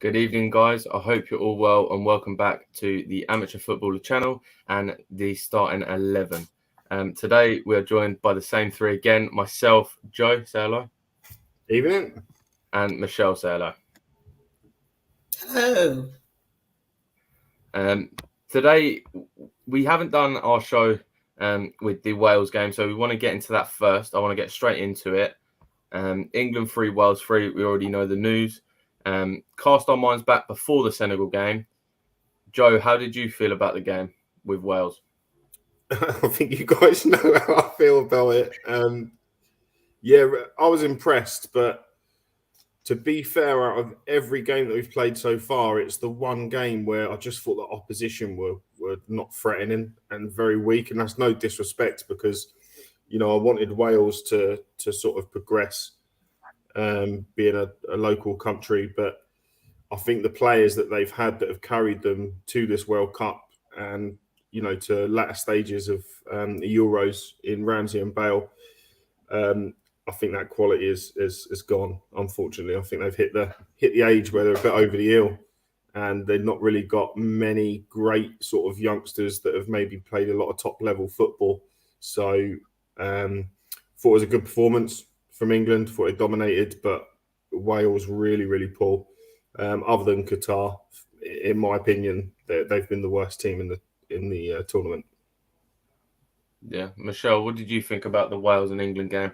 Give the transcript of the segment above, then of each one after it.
Good evening, guys. I hope you're all well and welcome back to the Amateur Footballer channel and the Starting 11. Today, we are joined by the same three again. Myself, Joe, say hello. Evening. And Michelle, say hello. Hello. Today, we haven't done our show with the Wales game, so we want to get into that first. I want to get straight into it. England 3, Wales 3. We already know the news. Cast our minds back before the Senegal game. Joe, how did you feel about the game with Wales? I think you guys know how I feel about it. I was impressed, but to be fair, out of every game that we've played so far, it's the one game where I just thought the opposition were not threatening and very weak. And that's no disrespect because, I wanted Wales to sort of progress, being a local country. But I think the players that they've had that have carried them to this World Cup and, to latter stages of the Euros in Ramsey and Bale, I think that quality is gone. Unfortunately, I think they've hit the age where they're a bit over the hill, and they've not really got many great sort of youngsters that have maybe played a lot of top level football. So, thought it was a good performance from England. Thought they dominated, but Wales really, really poor. Other than Qatar, in my opinion, they've been the worst team in the tournament. Yeah, Michelle, what did you think about the Wales and England game?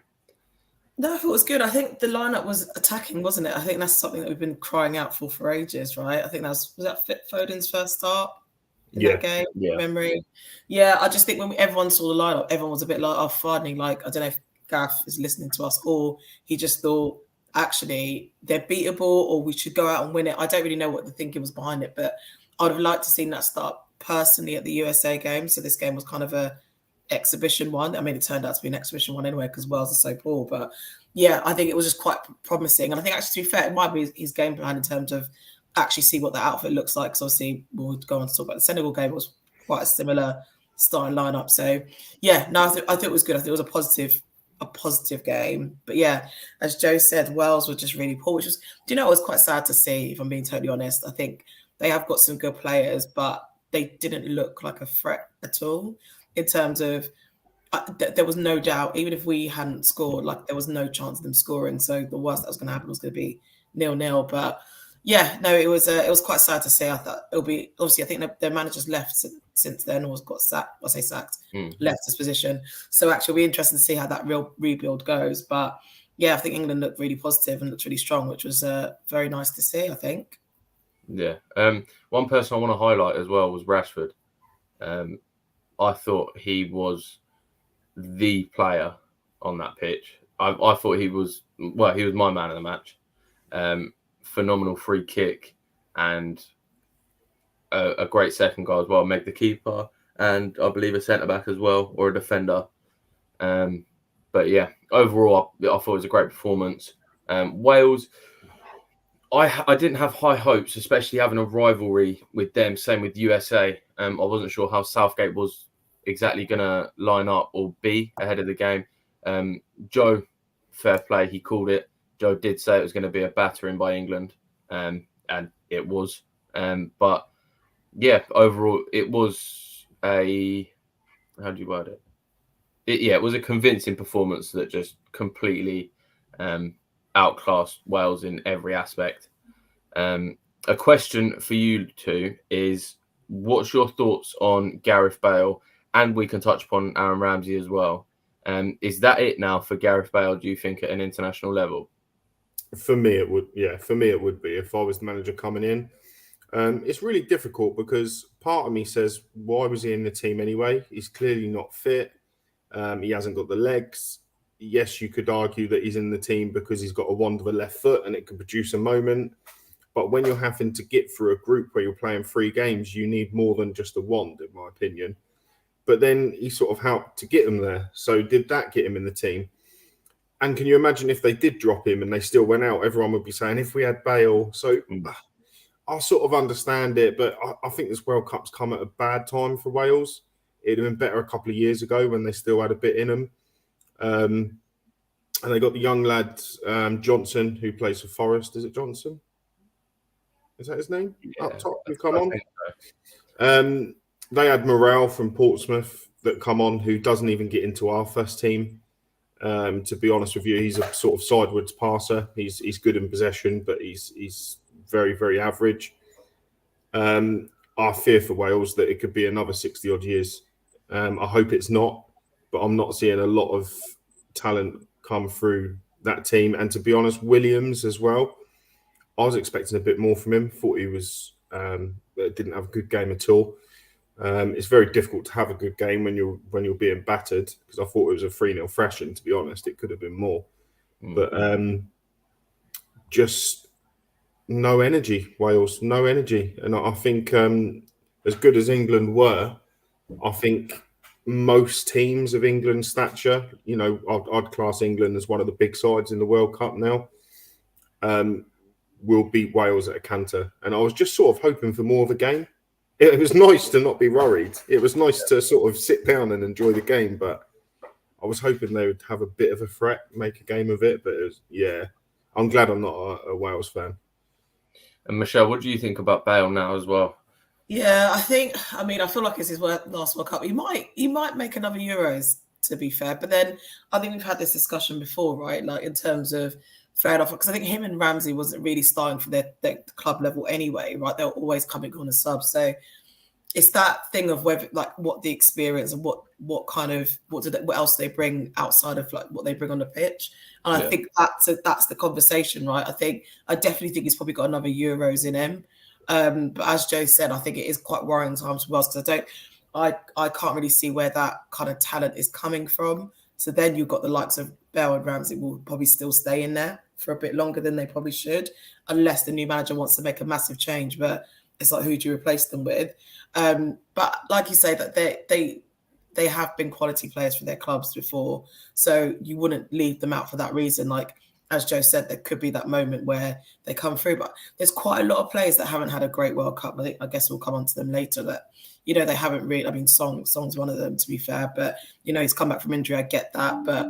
No, I thought it was good. I think the lineup was attacking, wasn't it? I think that's something that we've been crying out for ages, right? I think was that Foden's first start in that game? Yeah. Memory. Yeah, I just think when everyone saw the lineup, everyone was a bit like, oh, Fardney, like, I don't know if Gaff is listening to us, or he just thought, actually, they're beatable, or we should go out and win it. I don't really know what the thinking was behind it, but I would have liked to seen that start personally at the USA game. So this game was kind of a exhibition one. I mean, it turned out to be an exhibition one anyway because Wales are so poor. But yeah, I think it was just quite promising. And I think actually, to be fair, it might be his game plan in terms of actually see what the outfit looks like. Because obviously, we'll go on to talk about the Senegal game. It was quite a similar starting lineup. So yeah, no, I thought it was good. I think it was a positive game. But yeah, as Joe said, Wales were just really poor, which was, it was quite sad to see, if I'm being totally honest. I think they have got some good players, but they didn't look like a threat at all in terms of there was no doubt, even if we hadn't scored, like there was no chance of them scoring. So the worst that was going to happen was going to be 0-0. But yeah, no, it was quite sad to see. I thought it'll be, obviously, I think their manager's left since then, or got sacked. I say sacked, left his position. So actually, it'll be interesting to see how that real rebuild goes. But yeah, I think England looked really positive and looked really strong, which was very nice to see, I think. Yeah. One person I want to highlight as well was Rashford. I thought he was the player on that pitch. I thought he was my man of the match. Phenomenal free kick and a great second goal as well. Meg the keeper and I believe a centre back as well, or a defender. But yeah, overall, I thought it was a great performance. Wales, I didn't have high hopes, especially having a rivalry with them. Same with USA. I wasn't sure how Southgate was exactly going to line up or be ahead of the game. Joe, fair play, he called it. Joe did say it was going to be a battering by England, and it was. But yeah, overall, it was how do you word it? It was a convincing performance that just completely outclassed Wales in every aspect. A question for you two is, what's your thoughts on Gareth Bale? And we can touch upon Aaron Ramsey as well. Is that it now for Gareth Bale, do you think, at an international level? For me, it would. Yeah, for me, it would be if I was the manager coming in. It's really difficult because part of me says, why was he in the team anyway? He's clearly not fit. He hasn't got the legs. Yes, you could argue that he's in the team because he's got a wand of a left foot and it can produce a moment. But when you're having to get through a group where you're playing 3 games, you need more than just a wand, in my opinion. But then he sort of helped to get them there. So did that get him in the team? And can you imagine if they did drop him and they still went out? Everyone would be saying, if we had Bale. So I sort of understand it, but I think this World Cup's come at a bad time for Wales. It'd have been better a couple of years ago when they still had a bit in them. And they got the young lad, Johnson, who plays for Forest. Is it Johnson? Is that his name? Yeah, Up top, who come I on? think so. They had Morale from Portsmouth that come on, who doesn't even get into our first team. To be honest with you, he's a sort of sideways passer. He's good in possession, but he's very, very average. I fear for Wales that it could be another 60 odd years. I hope it's not, but I'm not seeing a lot of talent come through that team. And to be honest, Williams as well. I was expecting a bit more from him. Thought he was didn't have a good game at all. It's very difficult to have a good game when you're being battered, because I thought it was a 3-0 thrashing. To be honest, it could have been more, but just no energy. Wales, no energy, and I think as good as England were, I think most teams of England's stature, I'd class England as one of the big sides in the World Cup now. Will beat Wales at a canter, and I was just sort of hoping for more of a game. It was nice to not be worried. It was nice to sort of sit down and enjoy the game, but I was hoping they would have a bit of a threat, make a game of it. But it was, I'm glad I'm not a Wales fan. And Michelle, what do you think about Bale now as well? Yeah, I feel like it's his last World Cup. He might make another Euros, to be fair. But then I think we've had this discussion before, right? Like in terms of fair enough, because I think him and Ramsey wasn't really starting for their club level anyway, right? They were always coming on as subs. So it's that thing of whether, like, what the experience and what else they bring outside of like what they bring on the pitch. And I think that's the conversation, right? I definitely think he's probably got another Euros in him. But as Joe said, I think it is quite worrying times for Wales, because I can't really see where that kind of talent is coming from. So then you've got the likes of Bale and Ramsey will probably still stay in there for a bit longer than they probably should, unless the new manager wants to make a massive change. But it's like, who do you replace them with? But like you say, that they have been quality players for their clubs before, so you wouldn't leave them out for that reason. Like as Joe said, there could be that moment where they come through, but there's quite a lot of players that haven't had a great World Cup. I guess we'll come on to them later, that they haven't really. I mean, Song's one of them, to be fair, but he's come back from injury. I get that, but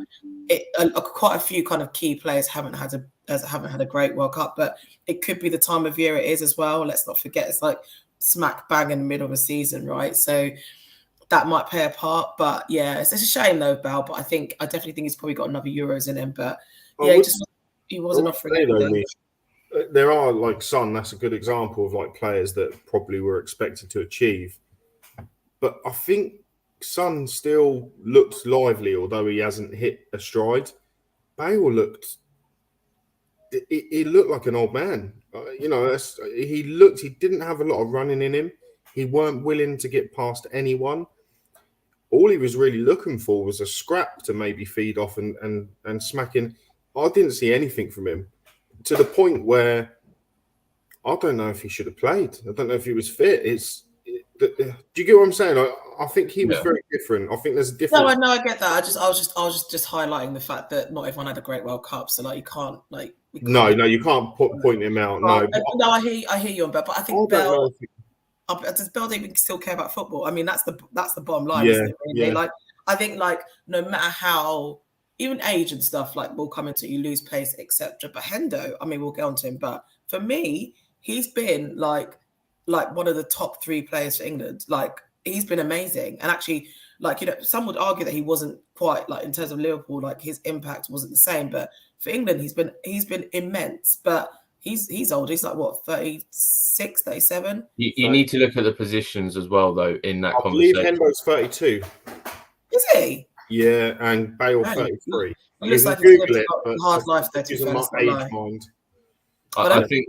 quite a few kind of key players haven't had a great World Cup. But it could be the time of year it is as well. Let's not forget, it's like smack bang in the middle of a season, right? So that might play a part. But yeah, it's a shame though, Bal. But I definitely think he's probably got another Euros in him. But yeah, he wasn't offering anything. There are, like, Son, that's a good example of like players that probably were expected to achieve. But I think Son still looks lively, although he hasn't hit a stride. Bale looked like an old man. He didn't have a lot of running in him. He weren't willing to get past anyone. All he was really looking for was a scrap to maybe feed off and smacking. I didn't see anything from him, to the point where I don't know if he should have played. I don't know if he was fit. Do you get what I'm saying? I think he was very different. I think there's a difference. No, I get that. I was just highlighting the fact that not everyone had a great World Cup, so like you can't like. No, you can't point him out. No, I hear you on Bell, but I think Bell. Does Bell even still care about football? I mean, that's the bottom line, isn't it? Really? Yeah. Like, I think, like, no matter how, even age and stuff, like, will come into, you lose pace, etc. But Hendo, I mean, we'll get on to him, but for me, he's been like one of the top 3 players for England. Like, he's been amazing, and actually, like, some would argue that he wasn't quite, like, in terms of Liverpool, like, his impact wasn't the same, but for England, he's been immense. But he's old. He's like, what, 36, 37? You need to look at the positions as well, though, in that conversation. I believe Hendo's 32. Is he? Yeah, and Bale 33. He looks like he's got a hard life there, to my age mind. I think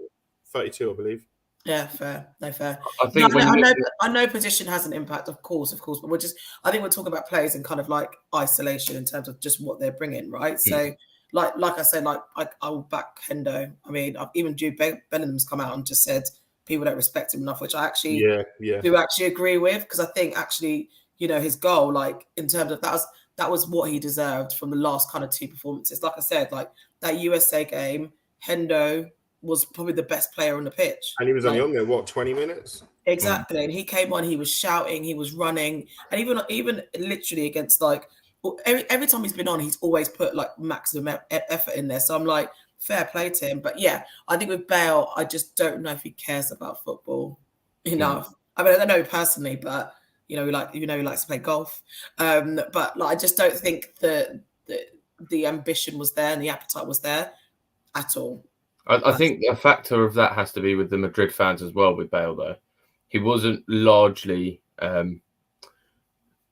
32, I believe. Yeah, fair. No, fair. I know position has an impact, of course, but I think we're talking about players in kind of like isolation in terms of just what they're bringing, right? So, like I said, like I will back Hendo. I mean, even Jude Bellingham's come out and just said people don't respect him enough, which I actually do actually agree with, because I think actually, his goal, like, in terms of that was what he deserved from the last kind of 2 performances. Like I said, like that USA game, Hendo was probably the best player on the pitch. And he was only on there, 20 minutes? Exactly. And he came on, he was shouting, he was running. And even literally against, like, every time he's been on, he's always put like maximum effort in there. So I'm like, fair play to him. But yeah, I think with Bale, I just don't know if he cares about football enough. I mean, I don't know personally, but he likes to play golf. But like, I just don't think the ambition was there and the appetite was there at all. I think a factor of that has to be with the Madrid fans as well. With Bale, though, he wasn't largely.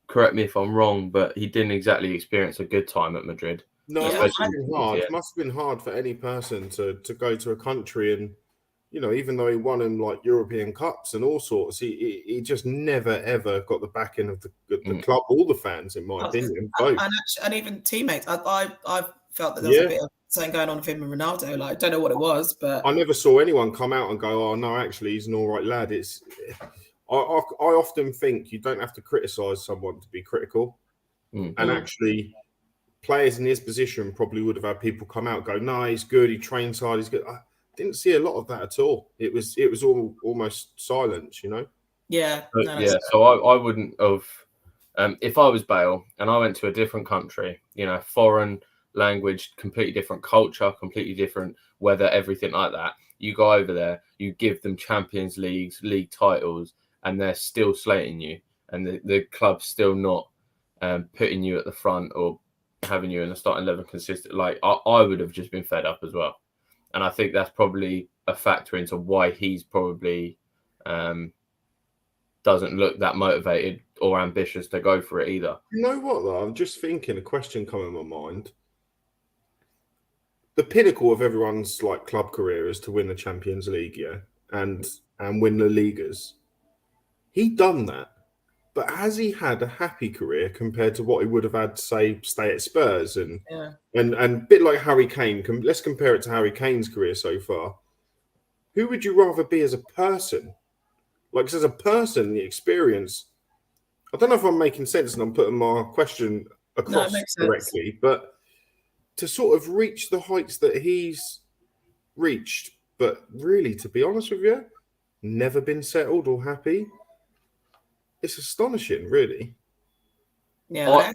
Correct me if I'm wrong, but he didn't exactly experience a good time at Madrid. No, it must have been hard. It must have been hard for any person to go to a country and, even though he won him like European Cups and all sorts, he just never ever got the backing of the club, all the fans, in my opinion, both. And even teammates. I felt that there was a bit of something going on with him and Ronaldo. Like, I don't know what it was, but I never saw anyone come out and go, "Oh no, actually, he's an all right lad." I often think you don't have to criticise someone to be critical, and actually, players in his position probably would have had people come out and go, "No, he's good. He trains hard. He's good." I didn't see a lot of that at all. It was all almost silence, Yeah, So I wouldn't have. If I was Bale and I went to a different country, foreign language, completely different culture, completely different weather, everything like that. You go over there, you give them Champions League titles. And they're still slating you, and the club's still not putting you at the front or having you in the starting 11 consistent. Like, I would have just been fed up as well, and I think that's probably a factor into why he's probably doesn't look that motivated or ambitious to go for it either. You know what, though? I'm just thinking, a question come in my mind. The pinnacle of everyone's like club career is to win the Champions League, and win the Ligas. He done that, but has he had a happy career compared to what he would have had, say, stay at Spurs and a bit like Harry Kane? Let's compare it to Harry Kane's career so far. Who would you rather be as a person? Like, as a person, the experience. I don't know if I'm making sense and I'm putting my question across correctly, but to sort of reach the heights that he's reached, but really, to be honest with you, never been settled or happy. It's astonishing, really. Yeah,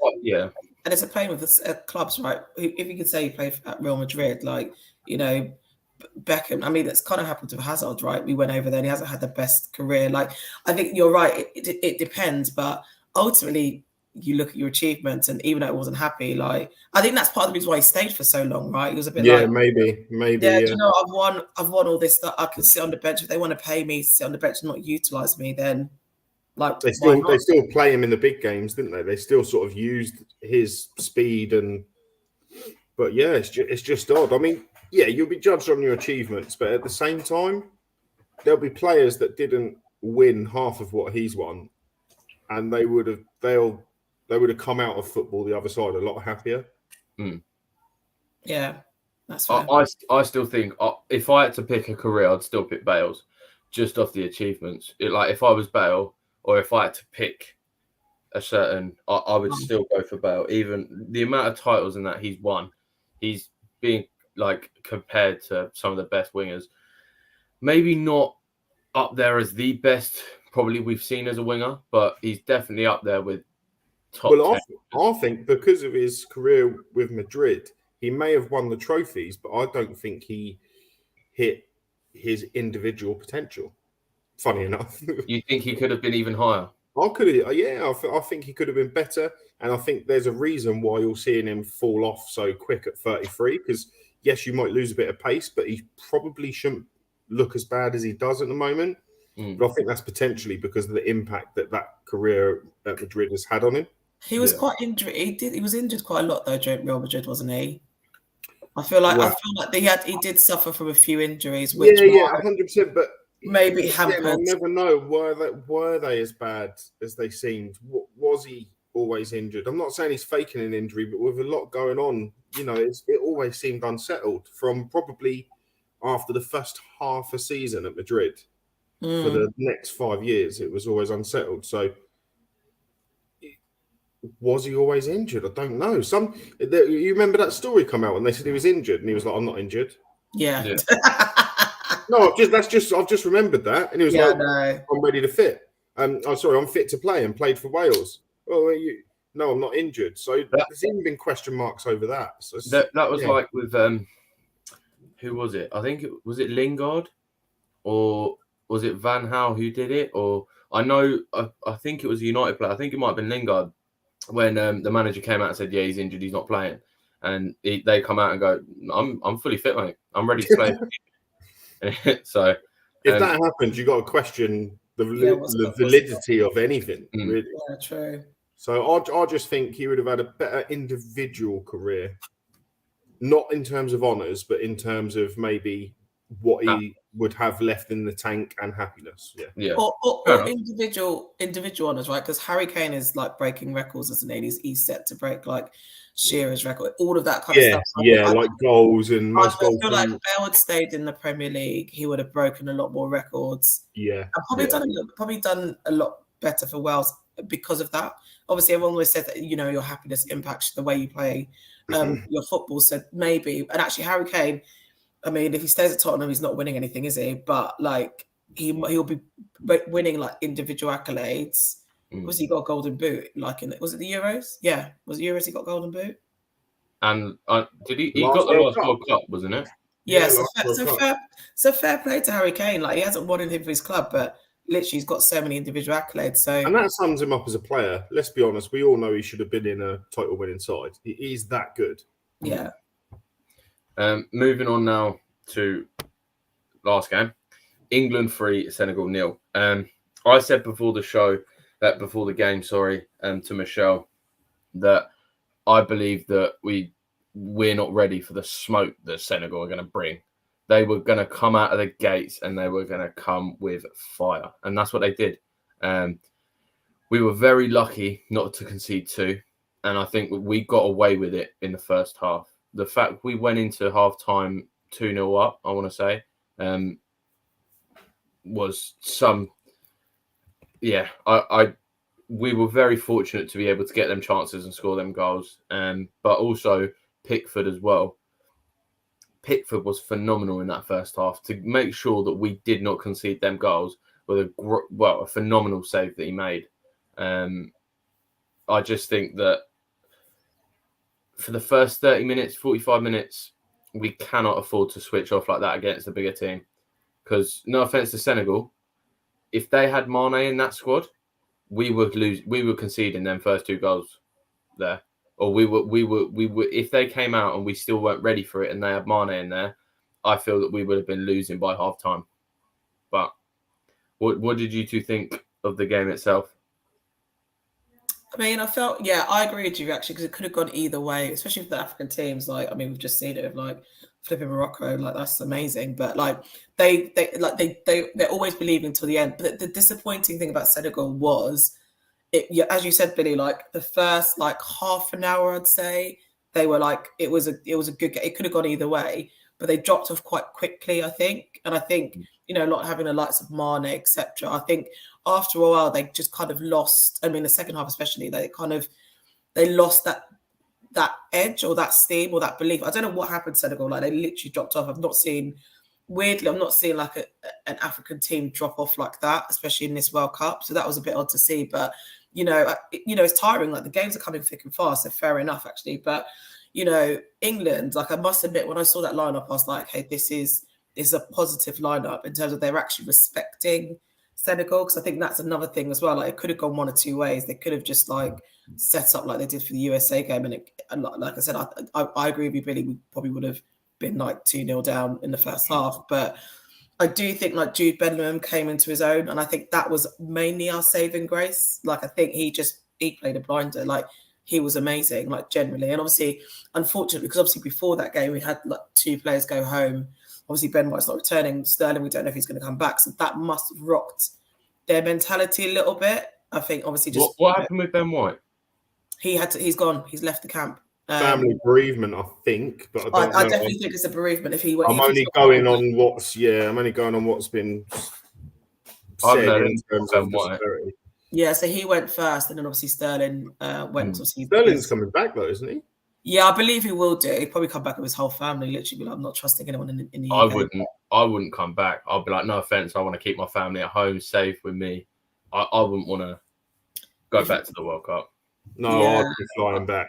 and it's a pain with the clubs, right? If you could say he played at Real Madrid, like, Beckham. I mean, that's kind of happened to Hazard, right? We went over there and he hasn't had the best career. Like, I think you're right. It depends, but ultimately, you look at your achievements, and even though it wasn't happy, like, I think that's part of the reason why he stayed for so long, right? He was a bit maybe. Yeah, I've won all this stuff. I can sit on the bench. If they want to pay me to sit on the bench and not utilize me, then. Like, they still play him in the big games, didn't they? They still sort of used his speed but yeah, it's just odd. I mean, yeah, you'll be judged on your achievements, but at the same time, there'll be players that didn't win half of what he's won, and they would have come out of football the other side a lot happier. Yeah, that's fair. I still think if I had to pick a career, I'd still pick Bale's, just off the achievements. Like, if I was Bale. Or if I had to pick a certain, I would still go for Bale. Even the amount of titles in that he's won, he's being like compared to some of the best wingers. Maybe not up there as the best probably we've seen as a winger, but he's definitely up there with top 10. I think because of his career with Madrid, he may have won the trophies, but I don't think he hit his individual potential. Funny enough. You think he could have been even higher? I think he could have been better. And I think there's a reason why you're seeing him fall off so quick at 33. Because, yes, you might lose a bit of pace, but he probably shouldn't look as bad as he does at the moment. But I think that's potentially because of the impact that career at Madrid has had on him. He was quite injured. He was injured quite a lot, though, during Real Madrid, wasn't he? I feel like he did suffer from a few injuries. Which 100%. But maybe hampered. I'll never know were they as bad as they seemed. Was he always injured? I'm not saying he's faking an injury, but with a lot going on, it always seemed unsettled from probably after the first half a season at Madrid. For the next 5 years, it was always unsettled. So, was he always injured? I don't know. You remember that story come out when they said he was injured, and he was like, "I'm not injured." Yeah. No, I've just remembered that, and he was "I'm ready to fit." I'm fit to play, and played for Wales. Well, no, I'm not injured. So there's even been question marks over that. So that was like with who was it? I think was it Lingard or was it Van Gaal who did it? Or I think it was a United player. I think it might have been Lingard when the manager came out and said, "Yeah, he's injured, he's not playing," and they come out and go, "I'm fully fit, mate. I'm ready to play." So if that happens, you got to question the validity of anything. Really. Yeah, true. So I just think he would have had a better individual career, not in terms of honours, but in terms of maybe what he would have left in the tank and happiness. Yeah. Or individual honours, right? Because Harry Kane is like breaking records, isn't he? He's set to break like Shearer's record, all of that kind of stuff. So like goals and most goals. I feel like if Bale had stayed in the Premier League, he would have broken a lot more records. Yeah, and probably done a lot better for Wales because of that. Obviously, everyone always said that your happiness impacts the way you play your football. So maybe, and actually, Harry Kane. I mean, if he stays at Tottenham, he's not winning anything, is he? But like he'll be winning like individual accolades. Was he got a golden boot? Like was it the Euros? Yeah, was it Euros? He got golden boot. And did he? He got the last World Cup, wasn't it? Yeah. So fair play to Harry Kane. Like he hasn't won anything for his club, but literally he's got so many individual accolades. So and that sums him up as a player. Let's be honest. We all know he should have been in a title-winning side. He's that good. Yeah. Moving on now to last game, England 3, Senegal 0. I said before the game, to Michelle, that I believe that we're not ready for the smoke that Senegal are going to bring. They were going to come out of the gates and they were going to come with fire, and that's what they did. We were very lucky not to concede 2, and I think we got away with it in the first half. The fact we went into half-time 2-0 up, I want to say, was some... Yeah, we were very fortunate to be able to get them chances and score them goals, but also Pickford as well. Pickford was phenomenal in that first half to make sure that we did not concede them goals with a phenomenal save that he made. I just think that for the first 30 minutes, 45 minutes, we cannot afford to switch off like that against a bigger team. Because, no offense to Senegal, if they had Mane in that squad, we would concede in them first 2 goals there. Or we would if they came out and we still weren't ready for it and they had Mane in there, I feel that we would have been losing by half time. But what did you two think of the game itself? I mean, I agree with you actually, because it could have gone either way, especially for the African teams. Like, I mean, we've just seen it with like flipping Morocco, like that's amazing. But like they're always believing till the end. But the disappointing thing about Senegal was, as you said, Billy, like the first like half an hour, I'd say they were like it was a good game. It could have gone either way, but they dropped off quite quickly, I think. And I think not having the likes of Mane, etc. I think after a while they just kind of lost. I mean, the second half especially, they lost that edge or that steam or that belief. I don't know what happened to Senegal. Like they literally dropped off. I'm not seeing like an African team drop off like that, especially in this World Cup. So that was a bit odd to see. But it's tiring. Like the games are coming thick and fast. So fair enough, actually. But England, like I must admit, when I saw that lineup, I was like, hey, this is a positive lineup in terms of they're actually respecting Senegal, because I think that's another thing as well. Like it could have gone one or two ways. They could have just like set up like they did for the USA game, and like I said, I agree with you, Billy. We probably would have been like 2-0 down in the first half, but I do think like Jude Bellingham came into his own, and I think that was mainly our saving grace. Like I think he played a blinder. Like he was amazing, like generally, and obviously, unfortunately, because obviously before that game we had like 2 players go home. Obviously, Ben White's not returning. Sterling, we don't know if he's going to come back. So that must have rocked their mentality a little bit. I think, obviously, just what happened with Ben White? He's gone. He's left the camp. Family bereavement, I think. But I definitely think it's a bereavement. I'm only going on what's been said in terms of disparity. Yeah, so he went first, and then obviously Sterling went. Sterling's coming back though, isn't he? Yeah, I believe he will do. He'll probably come back with his whole family. Literally, I'm not trusting anyone in the UK. I wouldn't come back. I'll be like, no offense, I want to keep my family at home, safe with me. I wouldn't want to go back to the World Cup. No, yeah. I'd be flying back.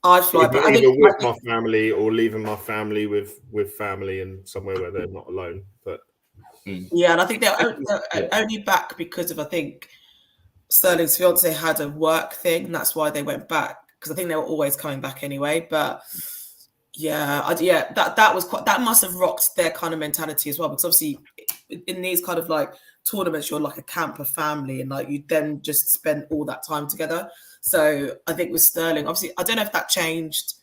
I'd fly back. I Either think with my family or leaving my family with family and somewhere where they're not alone. But yeah, and I think they're only back because of, I think, Sterling's fiance had a work thing, and that's why they went back, because I think they were always coming back anyway. But that was that must have rocked their kind of mentality as well, because obviously in these kind of like tournaments, you're like a camper family, and like you then just spend all that time together. So I think with Sterling, obviously, I don't know if that changed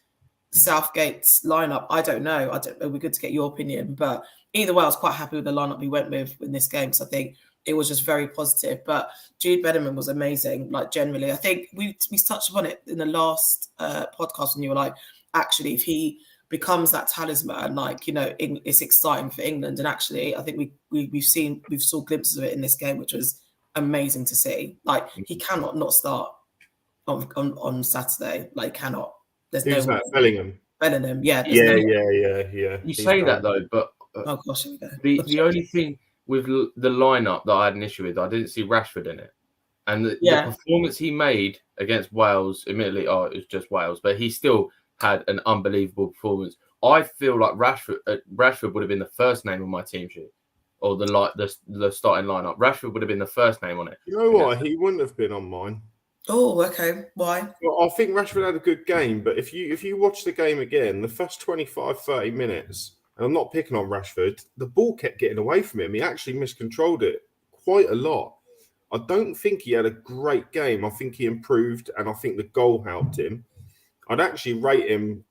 Southgate's lineup. I don't know. It would be good to get your opinion, but either way, I was quite happy with the lineup we went with in this game. So I think it was just very positive. But Jude Bellingham was amazing. Like generally, I think we touched upon it in the last podcast when you were like, actually, if he becomes that talisman, like, you know, it's exciting for England. And actually, I think we saw glimpses of it in this game, which was amazing to see. Like, he cannot not start on Saturday. Like, cannot. There's who's no that? Bellingham. Bellingham, yeah. Yeah. You say that though, but Oh gosh, here we go. the only thing with the lineup that I had an issue with, I didn't see Rashford in it, and the performance he made against Wales, admittedly, it was just Wales, but he still had an unbelievable performance. I feel like Rashford would have been the first name on my team sheet, or the starting lineup. Rashford would have been the first name on it. You know what? He wouldn't have been on mine. Oh, okay. Why? Well, I think Rashford had a good game, but if you watch the game again, the first 25, 30 minutes, and I'm not picking on Rashford, the ball kept getting away from him. He actually miscontrolled it quite a lot. I don't think he had a great game. I think he improved, and I think the goal helped him. I'd actually rate him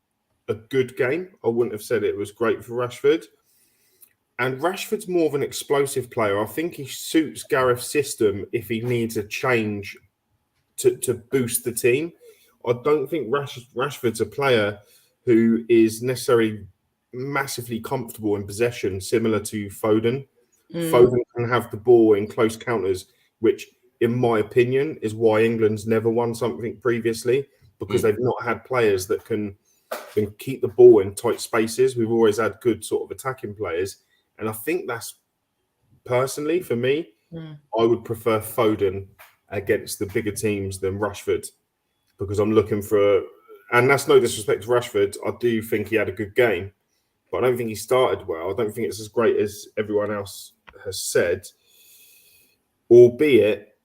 a good game. I wouldn't have said it was great for Rashford. And Rashford's more of an explosive player. I think he suits Gareth's system if he needs a change to boost the team. I don't think Rashford's a player who is necessarily massively comfortable in possession, similar to Foden. Foden can have the ball in close counters, which, in my opinion, is why England's never won something previously, because they've not had players that can keep the ball in tight spaces. We've always had good sort of attacking players. And I think that's, personally, for me, I would prefer Foden against the bigger teams than Rashford, because I'm looking for, and that's no disrespect to Rashford, I do think he had a good game, but I don't think he started well. I don't think it's as great as everyone else has said, albeit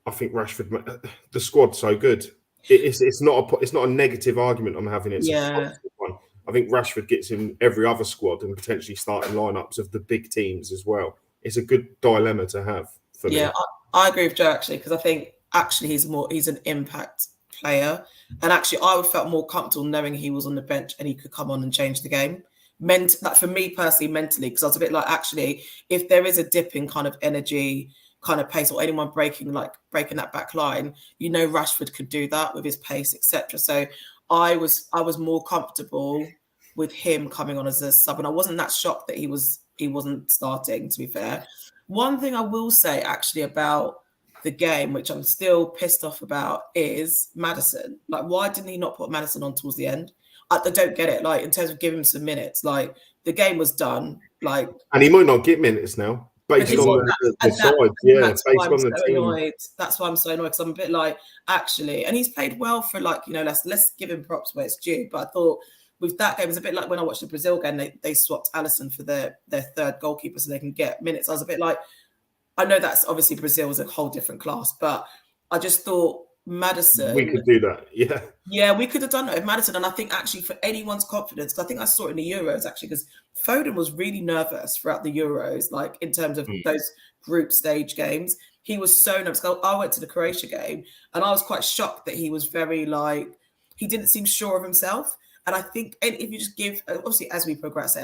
I think Rashford, the squad's so good. It's not a negative argument I'm having. It's a positive one. I think Rashford gets in every other squad and potentially starting lineups of the big teams as well. It's a good dilemma to have for me. Yeah, I agree with Joe, actually, because I think actually he's an impact player, and actually I would felt more comfortable knowing he was on the bench and he could come on and change the game. Like for me personally, mentally, because I was a bit like, actually, if there is a dip in kind of energy, kind of pace, or anyone breaking that back line, you know, Rashford could do that with his pace, etc. So I was more comfortable with him coming on as a sub, and I wasn't that shocked that he wasn't starting, to be fair. One thing I will say actually about the game, which I'm still pissed off about, is Maddison. Like, why didn't he not put Maddison on towards the end? I don't get it. Like, in terms of giving him some minutes, like the game was done. Like, and he might not get minutes now based on the side. Based on the team. Annoyed. That's why I'm so annoyed, because I'm a bit like, actually, and he's played well for, like, you know, let's give him props where it's due. But I thought with that game, it was a bit like when I watched the Brazil game, they swapped Alisson for their third goalkeeper so they can get minutes. I was a bit like, I know that's obviously Brazil was a whole different class, but I just thought Maddison. We could do that, yeah. Yeah, we could have done that with Maddison. And I think actually for anyone's confidence, because I think I saw it in the Euros actually, because Foden was really nervous throughout the Euros, like in terms of those group stage games. He was so nervous. I went to the Croatia game and I was quite shocked that he was very he didn't seem sure of himself. And I think if you just give, obviously as we progress,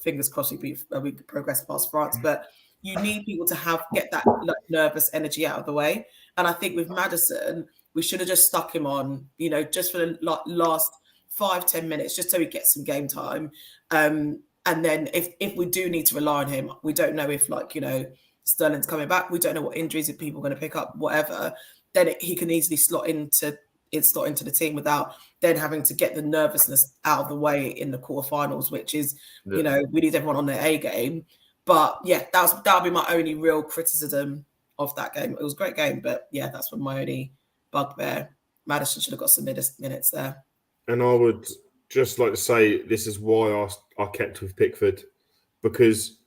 fingers crossed we progress past France, but you need people to get that nervous energy out of the way. And I think with Maddison, we should have just stuck him on, you know, just for the last 5-10 minutes, just so he gets some game time. And then if we do need to rely on him, we don't know if, like, you know, Sterling's coming back, we don't know what injuries if people are going to pick up, whatever, then he can easily slot into the team without then having to get the nervousness out of the way in the quarterfinals, which is, you know, we need everyone on their A game. But yeah, that'll be my only real criticism of that game. It was a great game, but yeah, that's my only bugbear Maddison should have got some minutes there. And I would just like to say this is why I kept with Pickford, because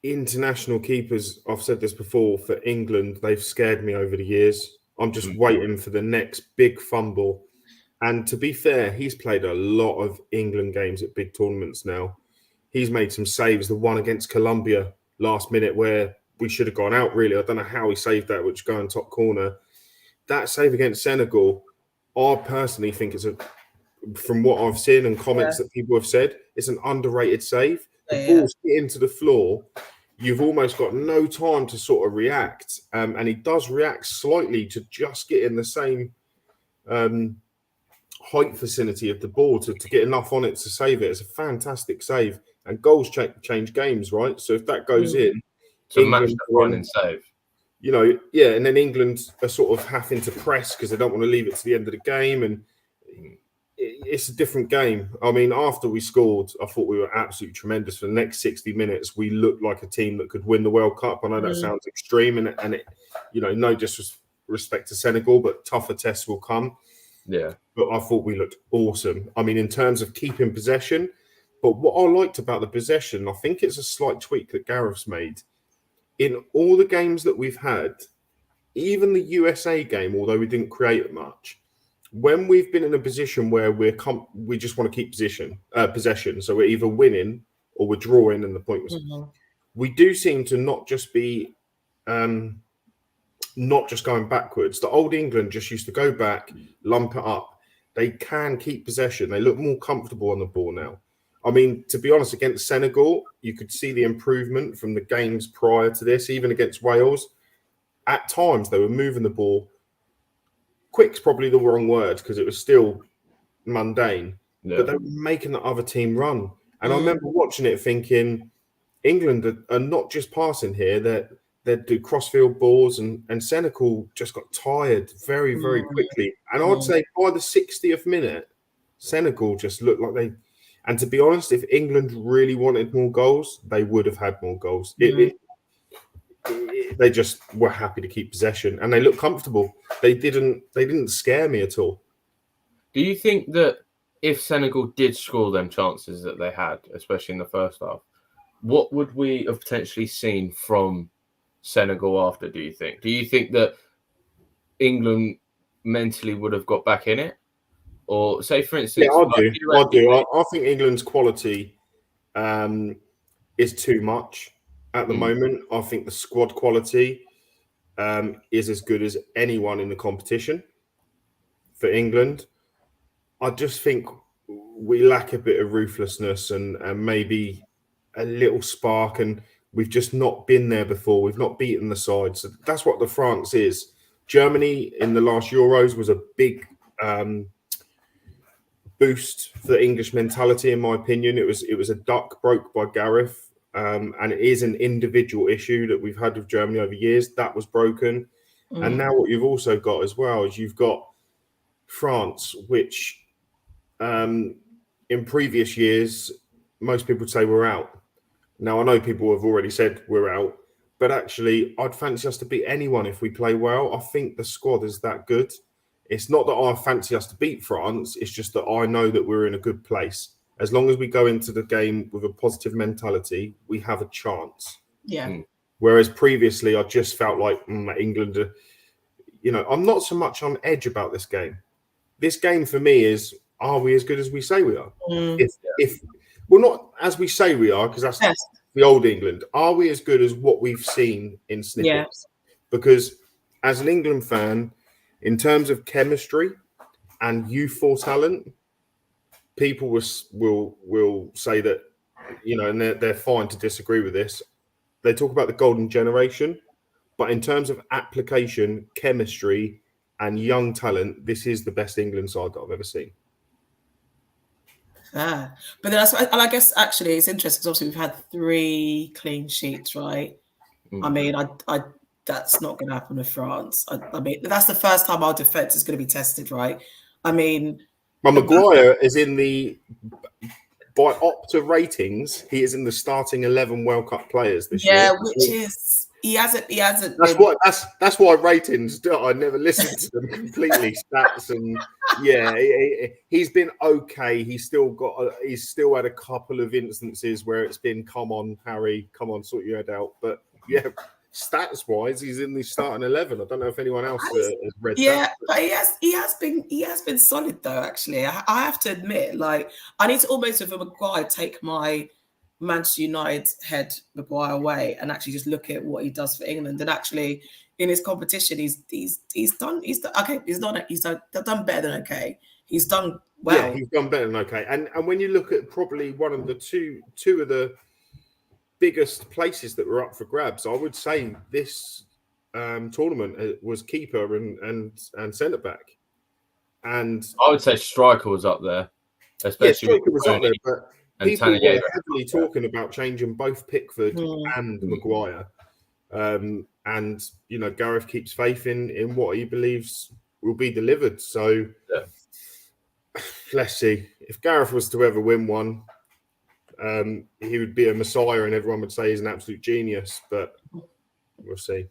international keepers, I've said this before, for England, they've scared me over the years. I'm just waiting for the next big fumble. And to be fair, he's played a lot of England games at big tournaments now. He's made some saves. The one against Colombia last minute where we should have gone out, really. I don't know how he saved that, which go in top corner. That save against Senegal, I personally think from what I've seen and comments that people have said, it's an underrated save. The ball's hitting to the floor. You've almost got no time to sort of react. And he does react slightly to just get in the same height vicinity of the ball to get enough on it to save it. It's a fantastic save. And goals change games, right? So if that goes in, so match-defining save. You know, yeah, and then England are sort of having to press because they don't want to leave it to the end of the game. And it's a different game. I mean, after we scored, I thought we were absolutely tremendous. For the next 60 minutes, we looked like a team that could win the World Cup. I know that sounds extreme, and it, you know, no disrespect to Senegal, but tougher tests will come. Yeah. But I thought we looked awesome. I mean, in terms of keeping possession, but what I liked about the possession, I think it's a slight tweak that Gareth's made. In all the games that we've had, even the USA game, although we didn't create it much, when we've been in a position where we just want to keep possession, so we're either winning or we're drawing, and the point was, we do seem to not just be not just going backwards. The old England just used to go back, lump it up. They can keep possession. They look more comfortable on the ball now. I mean, to be honest, against Senegal, you could see the improvement from the games prior to this, even against Wales. At times, they were moving the ball. Quick's probably the wrong word because it was still mundane, but they were making the other team run. And I remember watching it thinking, England are not just passing here, they'd do crossfield balls, and Senegal just got tired very, very quickly. And I'd say by the 60th minute, Senegal just looked like they... And to be honest, if England really wanted more goals, they would have had more goals. They just were happy to keep possession, and they looked comfortable. They didn't scare me at all. Do you think that if Senegal did score them chances that they had, especially in the first half, what would we have potentially seen from Senegal after, do you think? Do you think that England mentally would have got back in it? Or say, for instance... Yeah, I do. I think England's quality is too much at the moment. I think the squad quality is as good as anyone in the competition for England. I just think we lack a bit of ruthlessness and maybe a little spark, and we've just not been there before. We've not beaten the side. So that's what the France is. Germany in the last Euros was a big boost for the English mentality, in my opinion. It was a duck broke by Gareth, and it is an individual issue that we've had with Germany over years. That was broken. And now what you've also got as well is you've got France, which in previous years, most people would say we're out. Now, I know people have already said we're out, but actually, I'd fancy us to beat anyone if we play well. I think the squad is that good. It's not that I fancy us to beat France. It's just that I know that we're in a good place. As long as we go into the game with a positive mentality, we have a chance. Yeah. Whereas previously, I just felt like England, I'm not so much on edge about this game. This game for me is, are we as good as we say we are? If we're not as we say we are, because that's the old England, are we as good as what we've seen in snippets? Because as an England fan, in terms of chemistry and youthful talent, people will say that, and they're fine to disagree with this. They talk about the golden generation, but in terms of application, chemistry, and young talent, this is the best England side that I've ever seen. But then I guess actually it's interesting because obviously we've had 3 clean sheets, right? I mean, I that's not going to happen with France. I mean, that's the first time our defense is going to be tested, right? I mean, well, Maguire is in by Opta ratings, he is in the starting 11 World Cup players this year. Yeah, which is He hasn't. That's been, what. That's why ratings. I never listened to them completely. Stats and he's been okay. He's still had a couple of instances where it's been, come on, Harry, come on, sort your head out. But yeah, stats wise, he's in the starting 11. I don't know if anyone else has read that. But he has been solid though. Actually, I have to admit, like I need to almost with Maguire take my Manchester United head Maguire away and actually just look at what he does for England. And actually, in his competition, he's done okay. He's done better than okay. He's done well. Yeah, he's done better than okay. And when you look at probably one of the two of the biggest places that were up for grabs, I would say this tournament was keeper and centre back. And I would say striker was up there, especially striker was up there, but people were heavily talking about changing both Pickford and Maguire. And you know, Gareth keeps faith in what he believes will be delivered. So let's see. If Gareth was to ever win one, he would be a messiah, and everyone would say he's an absolute genius. But we'll see.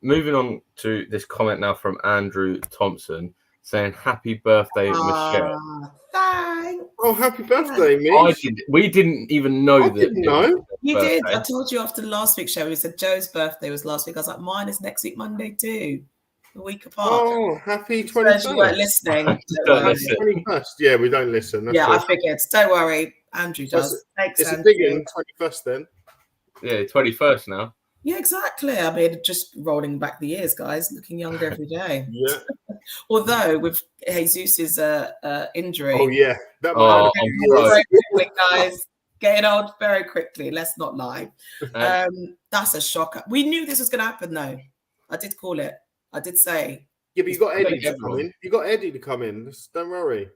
Moving on to this comment now from Andrew Thompson saying, "Happy birthday, Michelle." Thanks. Oh, happy birthday, Mitch. We didn't even know that. Didn't know. You did. I told you after the last week's show. We said Joe's birthday was last week. I was like, mine is next week, Monday too. A week apart. Oh, happy 21st. You weren't listening. 21st. Yeah, we don't listen. That's I figured. Don't worry. Andrew does. Thanks, it's Andrew. a big one, 21st then. Yeah, 21st now. Yeah, exactly. I mean, just rolling back the years, guys, looking younger every day. Yeah. Although with Jesus' injury. Oh, yeah. Very quickly, guys. Getting old very quickly. Let's not lie. That's a shocker. We knew this was going to happen, though. I did call it. I did say. Yeah, but you got Eddie to come in. You got Eddie to come in. Don't worry.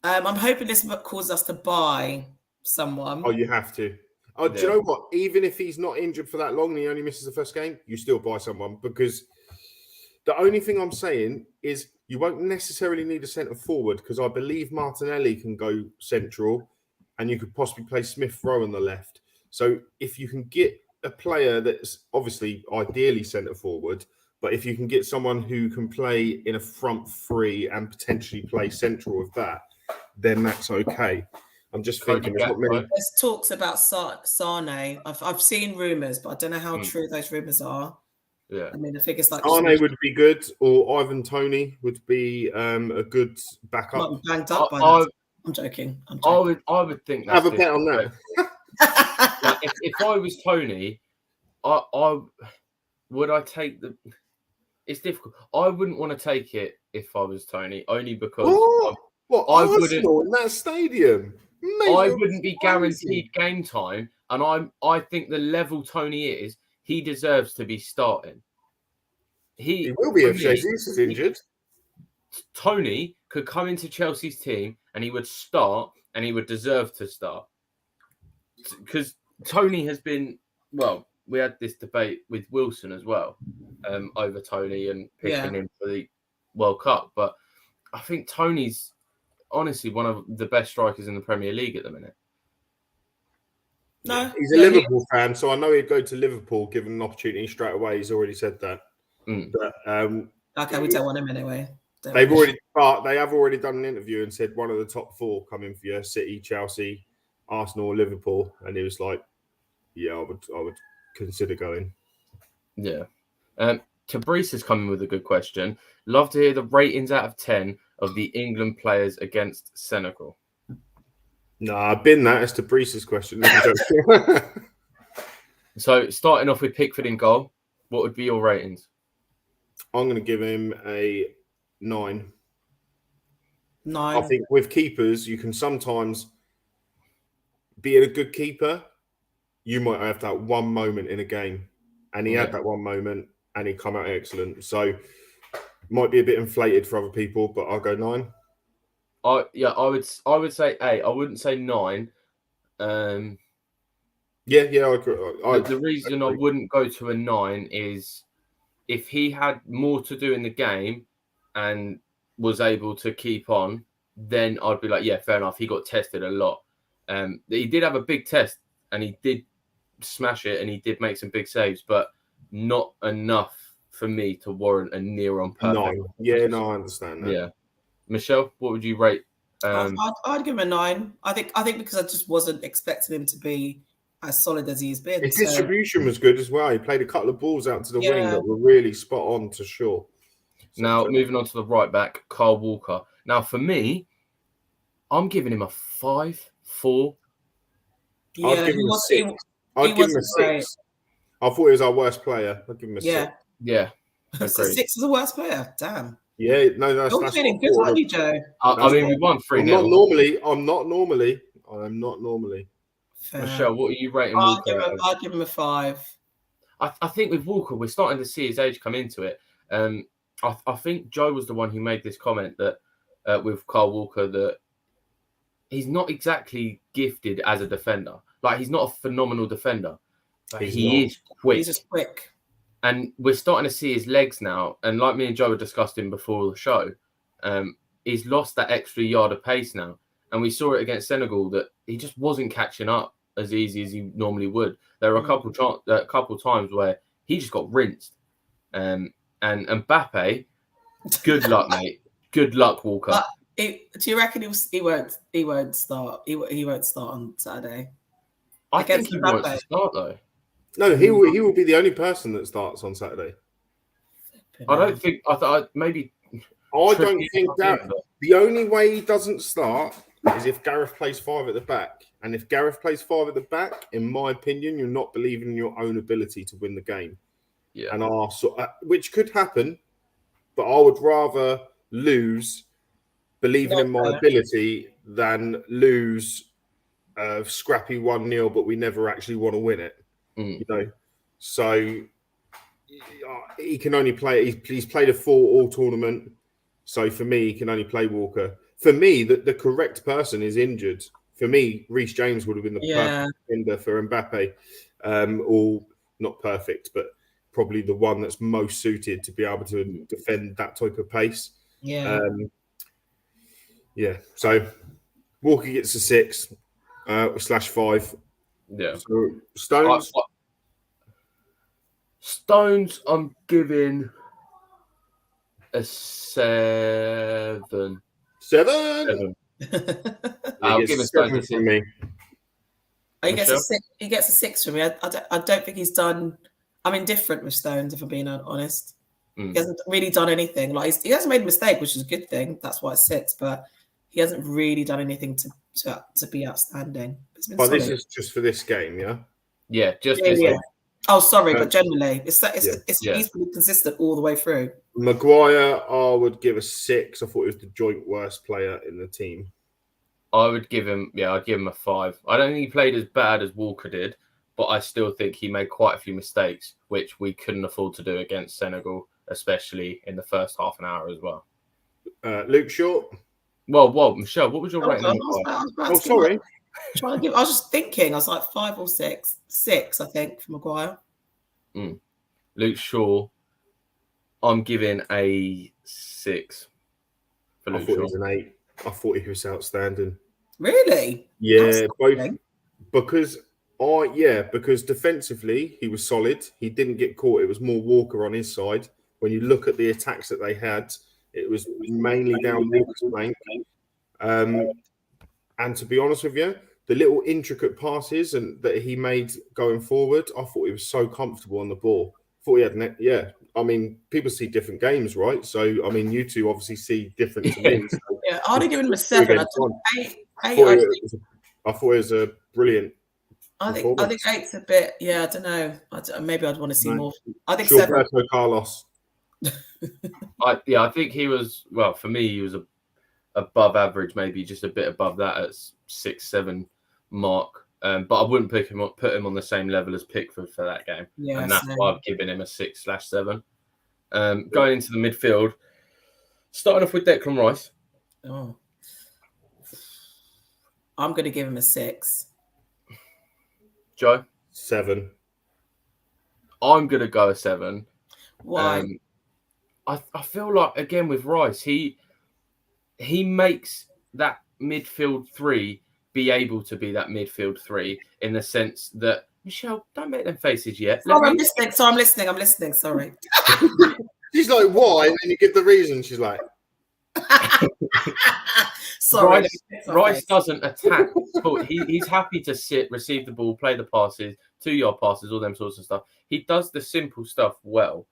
I'm hoping this causes us to buy someone. Oh, you have to. Oh, do you know what? Even if he's not injured for that long and he only misses the first game, you still buy someone, because the only thing I'm saying is you won't necessarily need a centre forward, because I believe Martinelli can go central and you could possibly play Smith Rowe on the left. So if you can get a player that's obviously ideally centre forward, but if you can get someone who can play in a front three and potentially play central with that, then that's okay. I'm just thinking there's not many. There's talks about Sane. I've seen rumours, but I don't know how true those rumours are. Yeah, I mean, I think it's like Sane would be good, or Ivan Toney would be a good backup. Might be banged up by that. I'm joking. I would think that's have a bet on that. Like, if I was Toney, I would take the. It's difficult. I wouldn't want to take it if I was Toney, only because I wouldn't in that stadium. Mate, I wouldn't be guaranteed game time, and I think the level Toney is, he deserves to be starting. He will be if Jesus is injured. Toney could come into Chelsea's team and he would start, and he would deserve to start, because Toney has been, well, we had this debate with Wilson as well, over Toney and picking him for the World Cup, but I think Toney's honestly one of the best strikers in the Premier League at the minute. No, he's a Liverpool fan, so I know he'd go to Liverpool given an opportunity straight away. He's already said that. But, okay, we don't want him anyway. They have already done an interview and said one of the top four coming for you: City, Chelsea, Arsenal, Liverpool, and he was like, "Yeah, I would consider going." Yeah. Tabrice is coming with a good question. Love to hear the ratings out of 10 of the England players against Senegal. No, I've been that. It's Tabrice's question. So, starting off with Pickford in goal, what would be your ratings? I'm going to give him a 9. 9. I think with keepers, you can sometimes be a good keeper. You might have that one moment in a game, and he had that one moment, and he come out excellent. So, might be a bit inflated for other people, but I'll go 9. I would say 8. I wouldn't say 9. I agree. The reason I wouldn't go to a 9 is if he had more to do in the game and was able to keep on, then I'd be like, yeah, fair enough. He got tested a lot. He did have a big test, and he did smash it, and he did make some big saves, but not enough for me to warrant a near-on perfect. No, yeah, no, I understand that. Yeah, Michelle, what would you rate? I'd give him a 9. I think because I just wasn't expecting him to be as solid as he's been. His distribution was good as well. He played a couple of balls out to the wing Yeah. that were really spot on to Shaw. Now, moving on to the right back, Kyle Walker. Now, for me, I'm giving him a 5-4. Yeah, I'd give him a 6. I'd give him a 6. I thought he was our worst player. I'd give him a 6. Yeah. So 6 is the worst player. Damn. Yeah, no, that's You're feeling good, aren't you, Joe? I mean, we won 3-0. I'm not normally. Fair. Michelle, what are you rating Walker? I'd give him a 5. I think with Walker, we're starting to see his age come into it. I think Joe was the one who made this comment that with Kyle Walker that he's not exactly gifted as a defender. Like, he's not a phenomenal defender, but he is quick. He's just quick. And we're starting to see his legs now. And like me and Joe were discussing before the show, he's lost that extra yard of pace now. And we saw it against Senegal that he just wasn't catching up as easy as he normally would. There were a couple times where he just got rinsed. And Mbappe, good luck, mate. Good luck, Walker. Do you reckon he won't start? He won't start on Saturday. I think he wants to start though. No, he will be the only person that starts on Saturday. I don't think. I thought maybe. I don't think that the only way he doesn't start is if Gareth plays 5 at the back. And if Gareth plays 5 at the back, in my opinion, you're not believing in your own ability to win the game. Yeah. And which could happen, but I would rather lose believing in my ability than lose a scrappy 1-0, but we never actually want to win it. You know, so he can only play. He's played a full all tournament, so for me, he can only play Walker. For me, the correct person is injured. For me, Reece James would have been the perfect defender for Mbappe. All not perfect, but probably the one that's most suited to be able to defend that type of pace. Yeah. So Walker gets a 6 /5. Yeah. So Stones. Stones, I'm giving a 7. 7. I'll give a 7 from me. He gets a 6. He gets a 6 from me. I don't think he's done. I'm indifferent with Stones, if I'm being honest. He hasn't really done anything. Like he hasn't made a mistake, which is a good thing. That's why it's 6. But he hasn't really done anything to be outstanding. But this is just for this game, yeah. Yeah, just this game. Oh, sorry, but generally, he's been consistent all the way through. Maguire, I would give a 6. I thought he was the joint worst player in the team. I'd give him a 5. I don't think he played as bad as Walker did, but I still think he made quite a few mistakes, which we couldn't afford to do against Senegal, especially in the first half an hour as well. Luke Shaw. Well, Michelle, what was your rating? Sorry. I was just thinking. I was like 5 or 6. 6, I think, for Maguire. Luke Shaw, I'm giving a 6 for Luke Shaw. I thought he was an 8. I thought he was outstanding. Really? Yeah, both because defensively he was solid. He didn't get caught. It was more Walker on his side. When you look at the attacks that they had, it was mainly down Walker's flank. And to be honest with you, the little intricate passes that he made going forward, I thought he was so comfortable on the ball. I thought he had I mean, people see different games, right? So, I mean, you two obviously see different to me. So I'd have given him a 7. I thought it was a brilliant. I think 8's a bit. Yeah, I don't know. Maybe I'd want to see more. I think Roberto 7. Carlos. I think he was. Well, for me, he was above average, maybe just a bit above that at 6-7 mark. But I wouldn't put him on the same level as Pickford for that game. Yeah, and that's why I've given him a 6/7. Going into the midfield, starting off with Declan Rice. Oh, I'm going to give him a 6. Joe? 7. I'm going to go a 7. Why? I feel like, again, with Rice, he makes that midfield 3 be able to be that midfield 3 in the sense that Michelle, don't make them faces yet. Sorry, I'm listening. Sorry. She's like, why? And then you give the reason. She's like, Sorry. Rice doesn't attack. He's happy to sit, receive the ball, play the passes, 2-yard passes, all them sorts of stuff. He does the simple stuff well,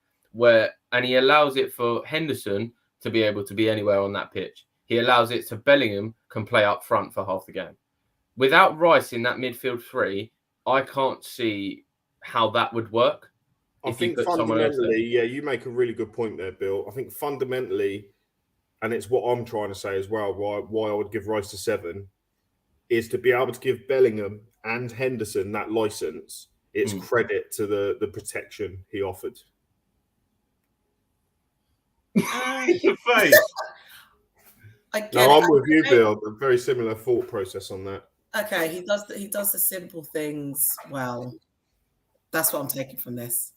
and he allows it for Henderson to be able to be anywhere on that pitch. He allows it to Bellingham can play up front for half the game. Without Rice in that midfield three, I can't see how that would work. I think fundamentally, you make a really good point there, Bill. I think fundamentally, and it's what I'm trying to say as well, why I would give Rice a 7, is to be able to give Bellingham and Henderson that license. It's credit to the protection he offered. Your face. I'm with you, Bill. A very similar thought process on that. Okay, he does the simple things well. That's what I'm taking from this.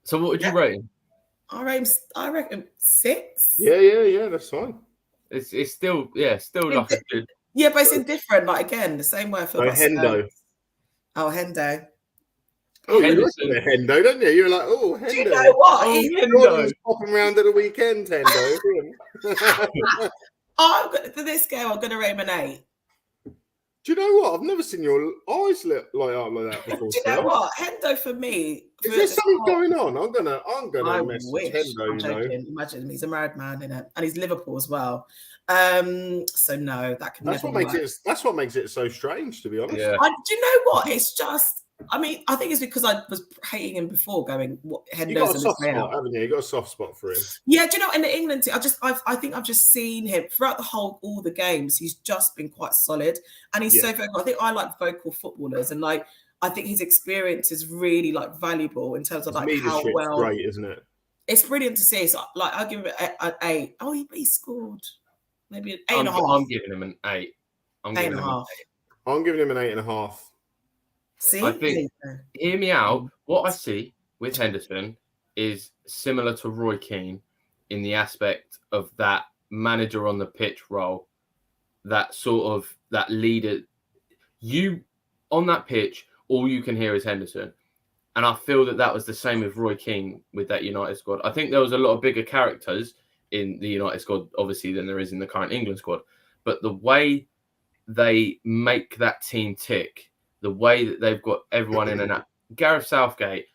So what would you rate him? I reckon 6. Yeah, that's fine. It's still like a good. Yeah, but it's indifferent. Like again, the same way I feel about Hendo. Oh, Hendo. Oh, you like Hendo, don't you? You're like, oh, Hendo. Do you know what? Hendo was popping around at the weekend, Hendo. For this game, I'm going to rate him an 8. Do you know what? I've never seen your eyes light up like that before. Do you know what? Hendo for me. Is there something going on? I'm gonna message Hendo. Imagine he's a married man in it, and he's Liverpool as well. So no, that can. That's what makes it. That's what makes it so strange, to be honest. Yeah. Do you know what? It's just. I mean, I think it's because I was hating him before. Going, what Hendo's you got a soft spot, haven't you? You got a soft spot for him. Yeah, do you know? In the England team, I think I've just seen him throughout all the games. He's just been quite solid, and he's so vocal. I think I like vocal footballers, and like I think his experience is really like valuable in terms of like how well. Great, isn't it? It's brilliant to see. So like I'll give it an 8. Oh, he scored maybe an 8.5. I'm giving him an 8. I'm giving him an 8.5. See, I think, hear me out. What I see with Henderson is similar to Roy Keane in the aspect of that manager on the pitch role, that sort of that leader. You on that pitch, all you can hear is Henderson, and I feel that was the same with Roy Keane with that United squad. I think there was a lot of bigger characters in the United squad, obviously, than there is in the current England squad, but the way they make that team tick. The way that they've got everyone in and out. Gareth Southgate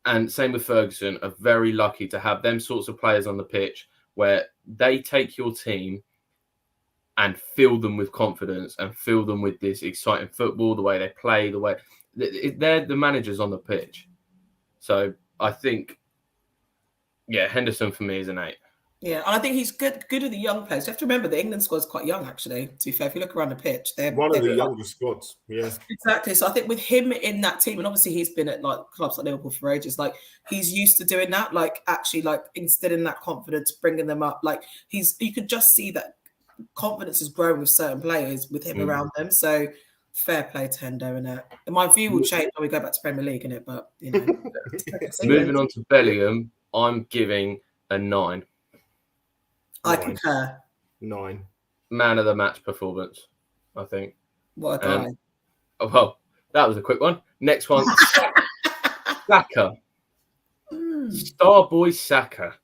and same with Ferguson are very lucky to have them sorts of players on the pitch where they take your team and fill them with confidence and fill them with this exciting football, the way they play, the way they're the managers on the pitch. So I think, Henderson for me is an 8. Yeah, and I think he's good with the young players. You have to remember the England squad's quite young, actually. To be fair, if you look around the pitch, they're one of the youngest squads. Yeah, exactly. So I think with him in that team, and obviously he's been at like clubs like Liverpool for ages. Like he's used to doing that. Like actually, like instilling that confidence, bringing them up. Like you could just see that confidence is growing with certain players with him around them. So fair play to Hendo in it. And my view will change when we go back to Premier League in it. But you know, moving on to Bellingham, I'm giving a 9. I concur. 9. Man of the match performance, I think. What a guy. Well, that was a quick one. Next one. Saka. Star boy Saka.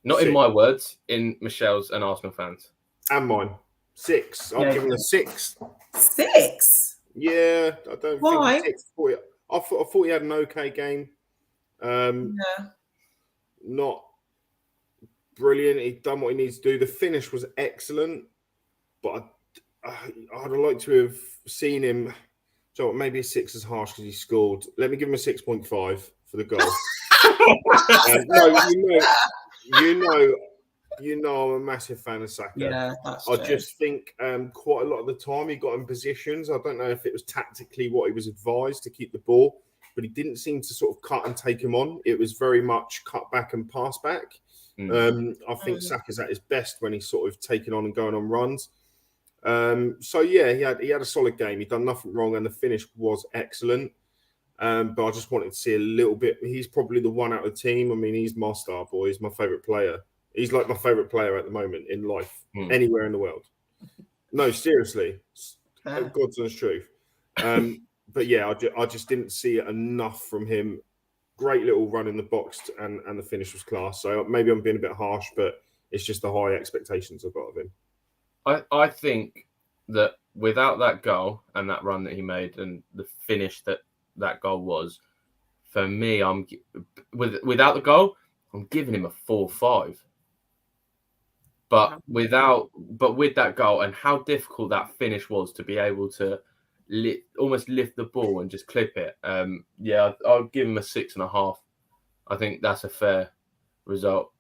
Not 6. In my words, in Michelle's and Arsenal fans. And mine. 6. I'm giving a 6. 6? Yeah, I don't Why? think 6. I thought he had an okay game. Not brilliant. He'd done what he needs to do. The finish was excellent, but I'd like to have seen him. So maybe a 6 is harsh because he scored. Let me give him a 6.5 for the goal. You know, I'm a massive fan of Saka. Yeah, that's I true. just think quite a lot of the time he got in positions. I don't know if it was tactically what he was advised to keep the ball, but he didn't seem to sort of cut and take him on. It was very much cut back and pass back. I think Saka's at his best when he's sort of taking on and going on runs. He had a solid game. He'd done nothing wrong, and the finish was excellent. But I just wanted to see a little bit. He's probably the one out of the team. I mean, he's my star boy. He's my favourite player. He's like my favourite player at the moment in life, anywhere in the world. No, seriously. God's honest truth. but yeah, I just didn't see it enough from him. Great little run in the box, and the finish was class. So maybe I'm being a bit harsh, but it's just the high expectations I've got of him. I think that without that goal and that run that he made and the finish that goal was, for me, without the goal, I'm giving him a 4-5. But with that goal and how difficult that finish was to be able to almost lift the ball and just clip it, I'll give him a 6.5. I think that's a fair result.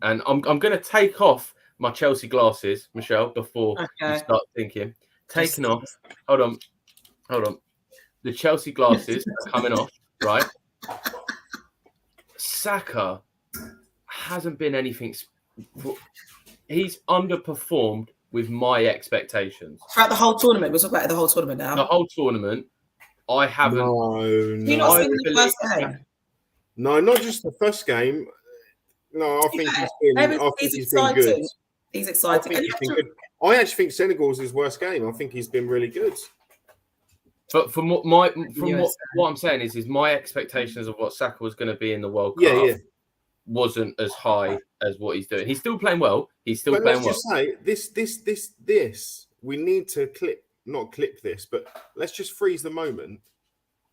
And I'm going to take off my Chelsea glasses, Michelle, before you start thinking. Taking off. Hold on. The Chelsea glasses are coming off, right? Saka hasn't been anything. He's underperformed with my expectations. Throughout the whole tournament. We're talking about the whole tournament now. The whole tournament, I haven't. No. You not seen the first game? No, not just the first game. No, I think he's been good. He's exciting. I actually think Senegal's his worst game. I think he's been really good. But from what I'm saying is my expectations of what Saka was going to be in the World Cup wasn't as high as what he's doing. He's still playing well. Let's just say this. We need to not clip this, but let's just freeze the moment.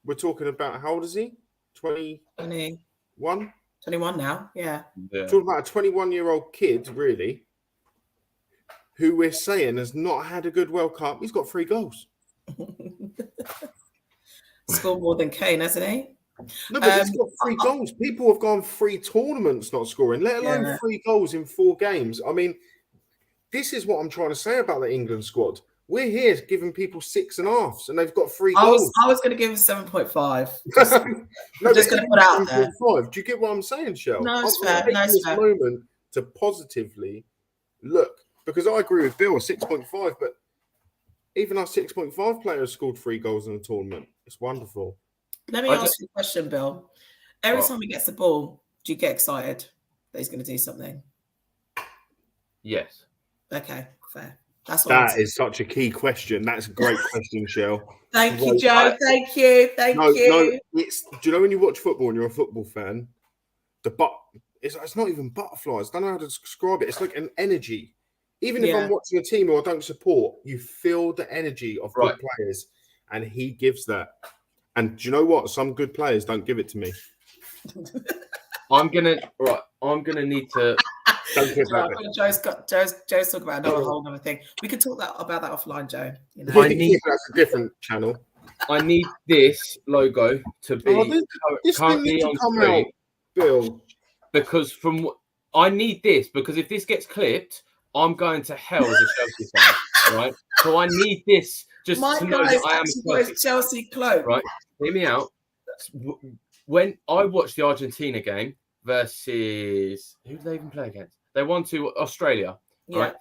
We're talking about, how old is he? 21? 21 now, yeah. Talking about a 21-year-old kid, really, who we're saying has not had a good World Cup. He's got 3 goals. Scored more than Kane, hasn't he? No, but he's got 3 goals. People have gone 3 tournaments not scoring, let alone 3 goals in 4 games. I mean, this is what I'm trying to say about the England squad. We're here giving people 6.5s, and they've got 3 goals. I was going to give him 7.5. I'm just going to put it out there. 7.5. Do you get what I'm saying, Shell? No, it's fair. I'm taking this moment to positively look, because I agree with Bill, 6.5, but even our 6.5 players scored 3 goals in the tournament. It's wonderful. Let me ask you a question, Bill. Every time he gets the ball, do you get excited that he's going to do something? Yes. Okay, fair. That is such a key question. That's a great question, Shell. Thank you, Joe. Thank you. No, do you know when you watch football and you're a football fan, it's not even butterflies. I don't know how to describe it. It's like an energy. Even if I'm watching a team who I don't support, you feel the energy of good players, and he gives that. And do you know what? Some good players don't give it to me. I'm gonna need to. Don't get back. Joe's talking about another whole other thing. We could talk about that offline, Joe. You know? That's a different channel. I need this logo to be currently on screen, Bill. Because I need this, because if this gets clipped, I'm going to hell as a Chelsea fan, right? So I need this just to know that I am a Chelsea cloak. Right, hear me out. When I watched the Argentina game versus, who did they even play against? They won to Australia, right?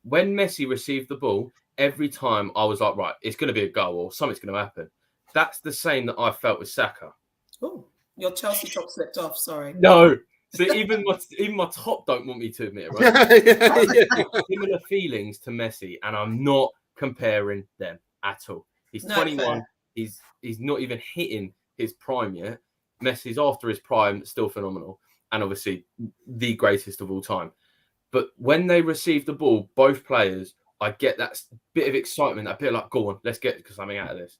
When Messi received the ball, every time I was like, right, it's going to be a goal or something's going to happen. That's the same that I felt with Saka. Oh, your Chelsea top slipped off. Sorry. No. So even my top don't want me to admit it, right? Similar feelings to Messi, and I'm not comparing them at all. He's 21. Fair. He's not even hitting his prime yet. Messi's after his prime, still phenomenal, and obviously the greatest of all time. But when they receive the ball, both players, I get that bit of excitement, a bit like, go on, let's get something out of this.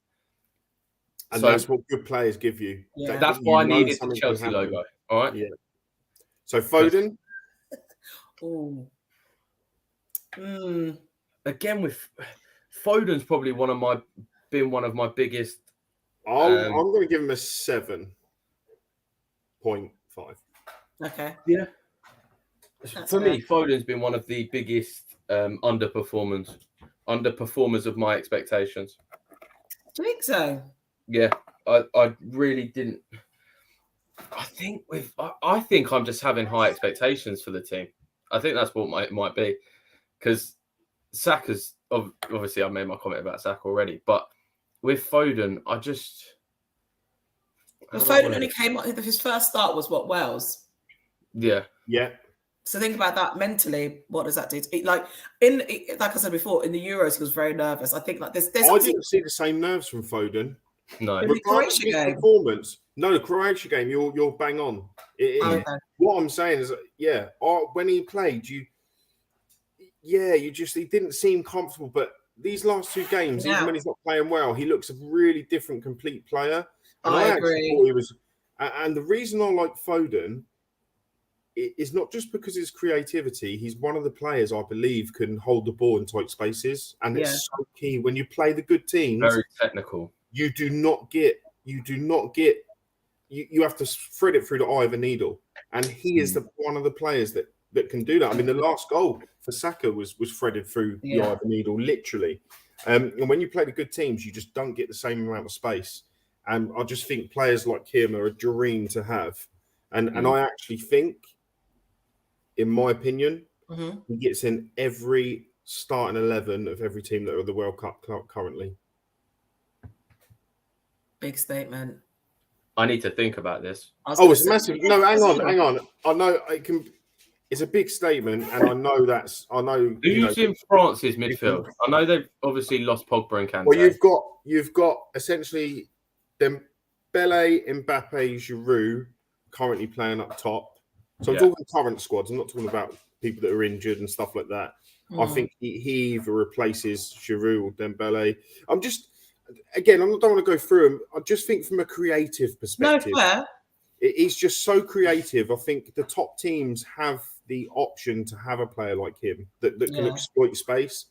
And that's what good players give you. Yeah. That's why I needed the Chelsea logo. All right. Yeah. So Foden. Again, with Foden's probably one of my biggest. I'm going to give him a 7.5. Okay. Yeah. For me, Foden's been one of the biggest underperformers of my expectations. Do you think so? Yeah, I really didn't. I think I'm just having high expectations for the team. I think that's what it might be, because Saka's obviously I made my comment about Saka already, but with Foden, Foden only came up. His first start was Wales. Yeah. So think about that mentally. What does that do? Like I said before, in the Euros, he was very nervous. I think like this. I didn't see the same nerves from Foden. No. Maybe Regardless of Croatia his game. performance, no, the Croatia game, you're bang on. Okay. What I'm saying is, when he played, he didn't seem comfortable. But these last two games, even when he's not playing well, he looks a really different, complete player. And I actually thought he was. And the reason I like Foden is not just because of his creativity. He's one of the players I believe can hold the ball in tight spaces, and it's so key when you play the good teams. Very technical. You have to thread it through the eye of a needle, and he is one of the players that can do that. I mean, the last goal for Saka was threaded through the eye of a needle, literally. And when you play the good teams, you just don't get the same amount of space. And I just think players like him are a dream to have. And I actually think, in my opinion, he gets in every starting 11 of every team that are the World Cup currently. Big statement. I need to think about this. It's massive. No, hang on. I know it can. It's a big statement, and I know. Who's in France's midfield? I know they've obviously lost Pogba and Kante. Well, you've got essentially them Dembele, Mbappe, Giroud currently playing up top. So I'm talking current squads. I'm not talking about people that are injured and stuff like that. I think he either replaces Giroud or Dembele. I don't want to go through him. I just think from a creative perspective, he's just so creative. I think the top teams have the option to have a player like him that can exploit space.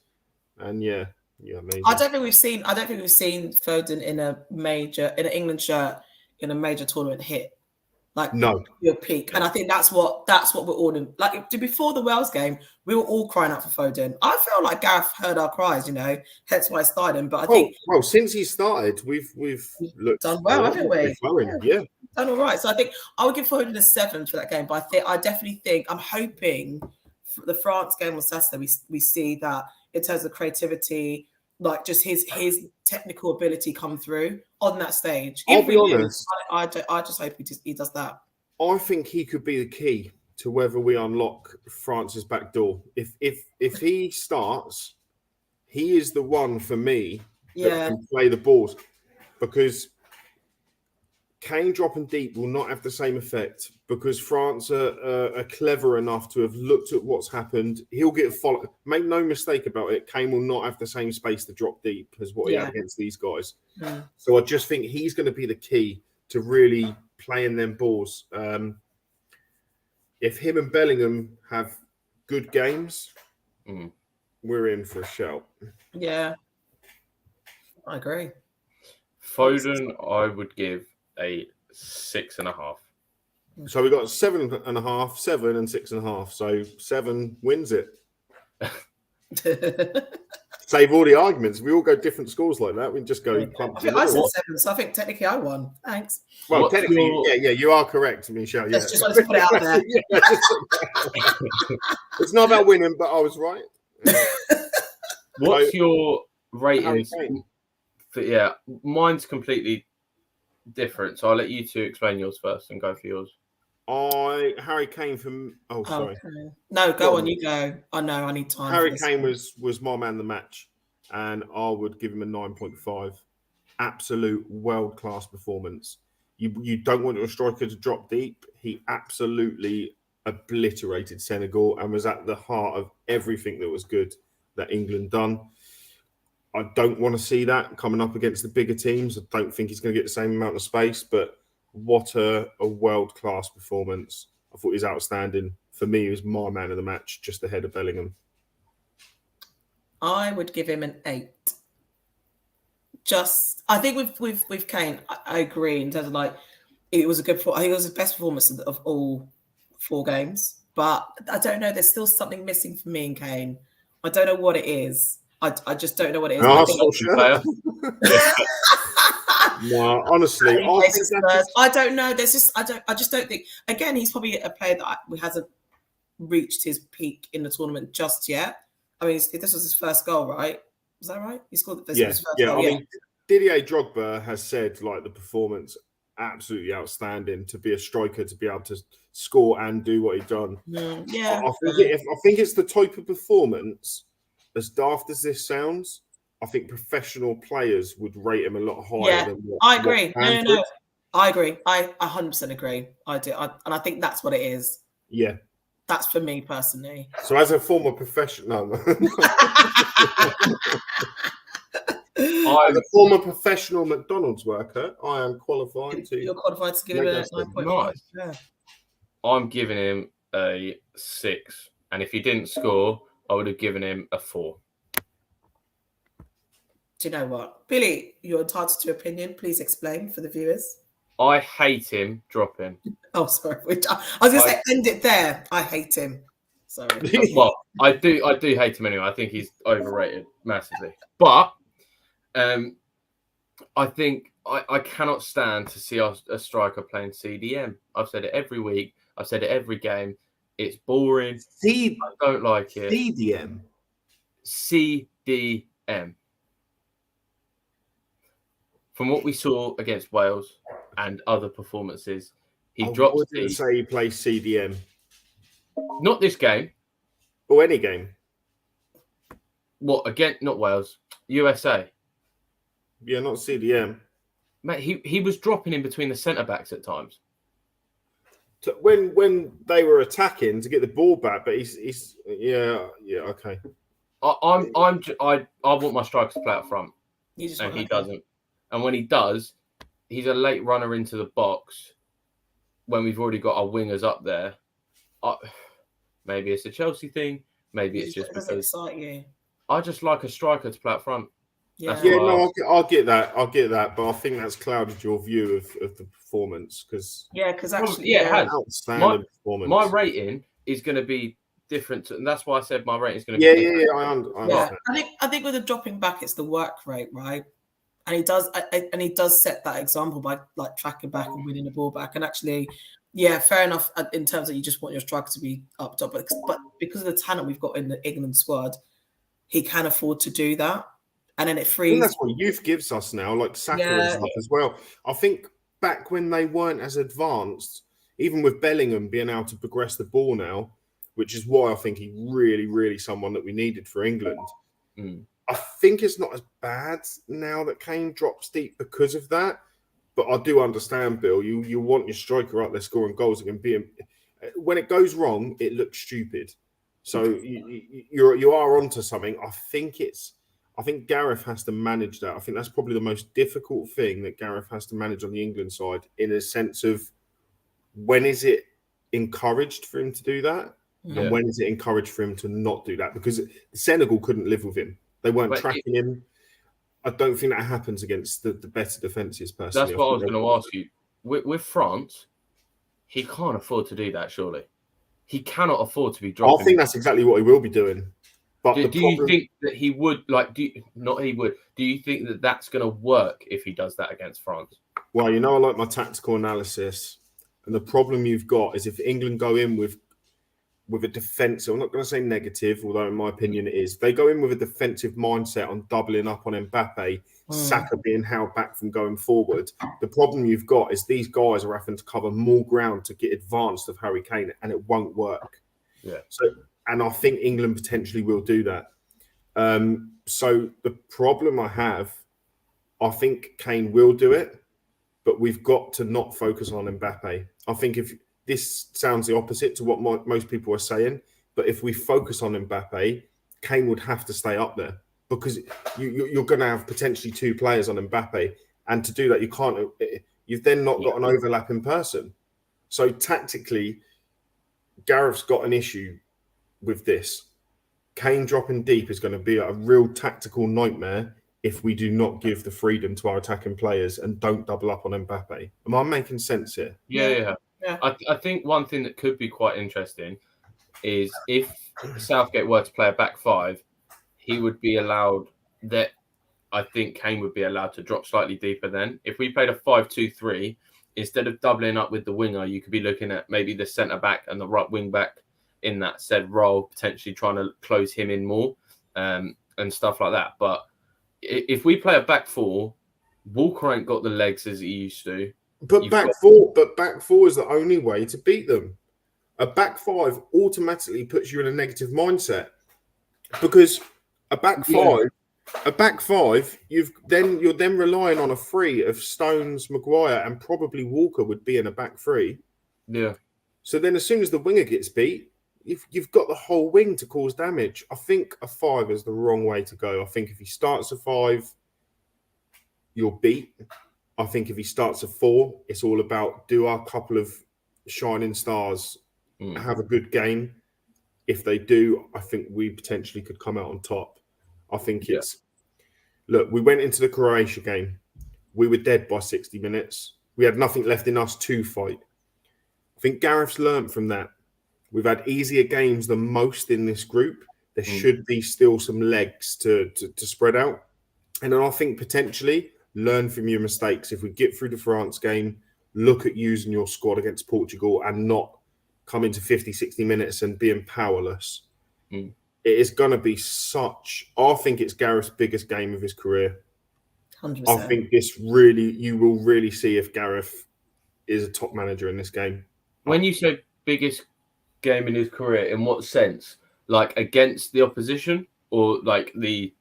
And amazing. I don't think we've seen Foden in an England shirt in a major tournament hit your peak. And I think that's what we're all in. Like before the Wales game, we were all crying out for Foden. I feel like Gareth heard our cries, hence why I started him. But I think since he started, we've looked done well, haven't we? Done all right. So I think I would give Foden a 7 for that game. But I definitely think I'm hoping for the France game on Saturday we see that in terms of creativity, like just his technical ability come through on that stage. I'll be honest. I just hope he does that. I think he could be the key to whether we unlock France's back door. If he starts, he is the one for me that can play the balls, because Kane dropping deep will not have the same effect, because France are clever enough to have looked at what's happened. He'll get followed. Make no mistake about it. Kane will not have the same space to drop deep as what he had against these guys. So I just think he's going to be the key to really playing them balls. If him and Bellingham have good games, we're in for a shout. Yeah, I agree. Foden, I would give a 6.5. So we got 7.5, 7 and 6.5. So 7 wins it. Save all the arguments. We all go different scores like that. We just go. I said 7, so I think technically I won. Thanks. Well, technically, you are correct, Michelle. Yeah. Just wanted to put it out there. It's not about winning, but I was right. What's your ratings? Mine's completely different. So I'll let you two explain yours first and go for yours. Harry Kane from. Oh, sorry. Okay. No, go on. You go. I know. I need time. Harry Kane was my man of the match, and I would give him a 9.5. Absolute world class performance. You don't want your striker to drop deep. He absolutely obliterated Senegal and was at the heart of everything that was good that England done. I don't want to see that coming up against the bigger teams. I don't think he's going to get the same amount of space, but what a world-class performance. I thought he was outstanding. For me, he was my man of the match, just ahead of Bellingham. I would give him an 8. I think with Kane, I agree in terms of it was a good. I think it was the best performance of all 4 games. But I don't know. There's still something missing for me in Kane. I don't know what it is. I just don't know what it is. No, honestly, I don't know. I just don't think. Again, he's probably a player that hasn't reached his peak in the tournament just yet. I mean, this was his first goal, right? Was that right? He scored his first goal. I mean, Didier Drogba has said the performance absolutely outstanding to be a striker, to be able to score and do what he's done. Yeah, I think it's the type of performance, as daft as this sounds, I think professional players would rate him a lot higher Yeah, than what I agree. what fans No. would. I agree. I 100% agree. I do. And I think that's what it is. Yeah. That's for me personally. So as a former professional, as a former professional McDonald's worker, I am qualified to. You're qualified to give him a 9.5. Nice. Yeah. I'm giving him a 6, and if he didn't score, I would have given him a 4. Do you know what, Billy? You're entitled to your opinion. Please explain for the viewers. I hate him dropping. Oh, sorry. I was going to say end it there. I hate him. Sorry. Well, I do hate him anyway. I think he's overrated massively. But I think I cannot stand to see a striker playing CDM. I've said it every week. I've said it every game. It's boring. I don't like it. CDM. CDM. From what we saw against Wales and other performances, he dropped. I wouldn't say he plays CDM. Not this game. Or any game. What, again? Not Wales. USA. Yeah, not CDM. Mate, he was dropping in between the centre backs at times. When they were attacking to get the ball back, but he's okay. I want my strikers to play up front, and he doesn't. And when he does, he's a late runner into the box when we've already got our wingers up there. Maybe it's a Chelsea thing. Maybe it's just because excite you. I just like a striker to play up front. Yeah, I'll get that. But I think that's clouded your view of the performance because actually, it has. Outstanding performance. My rating is going to be different, and that's why I said my rating is going to be different. I understand. I think with the dropping back, it's the work rate, right? And he does set that example by like tracking back and winning the ball back. And actually, yeah, fair enough in terms of you just want your striker to be up top, but because of the talent we've got in the England squad, he can afford to do that. And then it frees. I think that's what youth gives us now, like Saka and stuff as well. I think back when they weren't as advanced, even with Bellingham being able to progress the ball now, which is why I think he really someone that we needed for England. I think it's not as bad now that Kane drops deep because of that. But I do understand, Bill. You want your striker out there scoring goals. It can be when it goes wrong, it looks stupid. So you are onto something. I think Gareth has to manage that. I think that's probably the most difficult thing that Gareth has to manage on the England side, in a sense of when is it encouraged for him to do that, and when is it encouraged for him to not do that? Because Senegal couldn't live with him. They weren't tracking him. I don't think that happens against the better defences, personally. That's what I was going to ask you. With France, he can't afford to do that, surely. He cannot afford to be dropping. I think that's exactly what he will be doing. But do you think that he would, do you think that that's going to work if he does that against France? Well, I like my tactical analysis. And the problem you've got is if England go in with a defensive, I'm not going to say negative, although in my opinion it is. They go in with a defensive mindset on doubling up on Mbappe, Saka being held back from going forward. The problem you've got is these guys are having to cover more ground to get advanced of Harry Kane, and it won't work. Yeah. And I think England potentially will do that. So the problem I have, I think Kane will do it, but we've got to not focus on Mbappe. I think if this sounds the opposite to what most people are saying, but if we focus on Mbappe, Kane would have to stay up there because you're going to have potentially two players on Mbappe. And to do that, you've then not got an overlapping person. So tactically, Gareth's got an issue with this. Kane dropping deep is going to be a real tactical nightmare if we do not give the freedom to our attacking players and don't double up on Mbappe. Am I making sense here? Yeah. I think one thing that could be quite interesting is if Southgate were to play a back five, he would be allowed that. I think Kane would be allowed to drop slightly deeper then. If we played a 5-2-3, instead of doubling up with the winger, you could be looking at maybe the centre back and the right wing back in that said role, potentially trying to close him in more and stuff like that. But if we play a back four, Walker ain't got the legs as he used to. But back four is the only way to beat them. A back five automatically puts you in a negative mindset because a back five a back five, you're then relying on a three of Stones, Maguire, and probably Walker would be in a back three. Yeah. So then, as soon as the winger gets beat, you've got the whole wing to cause damage. I think a five is the wrong way to go. I think if he starts a five, you're beat. I think if he starts a four, it's all about do our couple of shining stars have a good game. If they do, I think we potentially could come out on top. I think look, we went into the Croatia game. We were dead by 60 minutes. We had nothing left in us to fight. I think Gareth's learnt from that. We've had easier games than most in this group. There should be still some legs to spread out. And then I think potentially learn from your mistakes. If we get through the France game, look at using your squad against Portugal and not come into 50, 60 minutes and being powerless. It is going to be I think it's Gareth's biggest game of his career. 100%. I think you will really see if Gareth is a top manager in this game. When you say biggest game in his career, in what sense? Like against the opposition or like the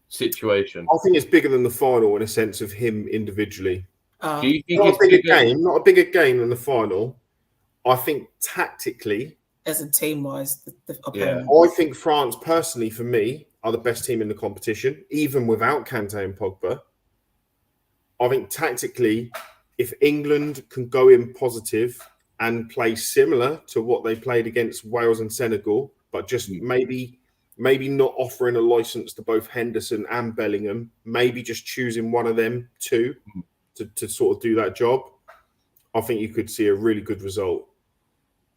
situation? I think it's bigger than the final in a sense of him individually. Do you think Not it's a bigger game than the final. I think tactically, as a team-wise, the opponent. I think France, personally, for me, are the best team in the competition, even without Kante and Pogba. I think tactically, if England can go in positive and play similar to what they played against Wales and Senegal, but just maybe not offering a license to both Henderson and Bellingham, maybe just choosing one of them two to sort of do that job, I think you could see a really good result.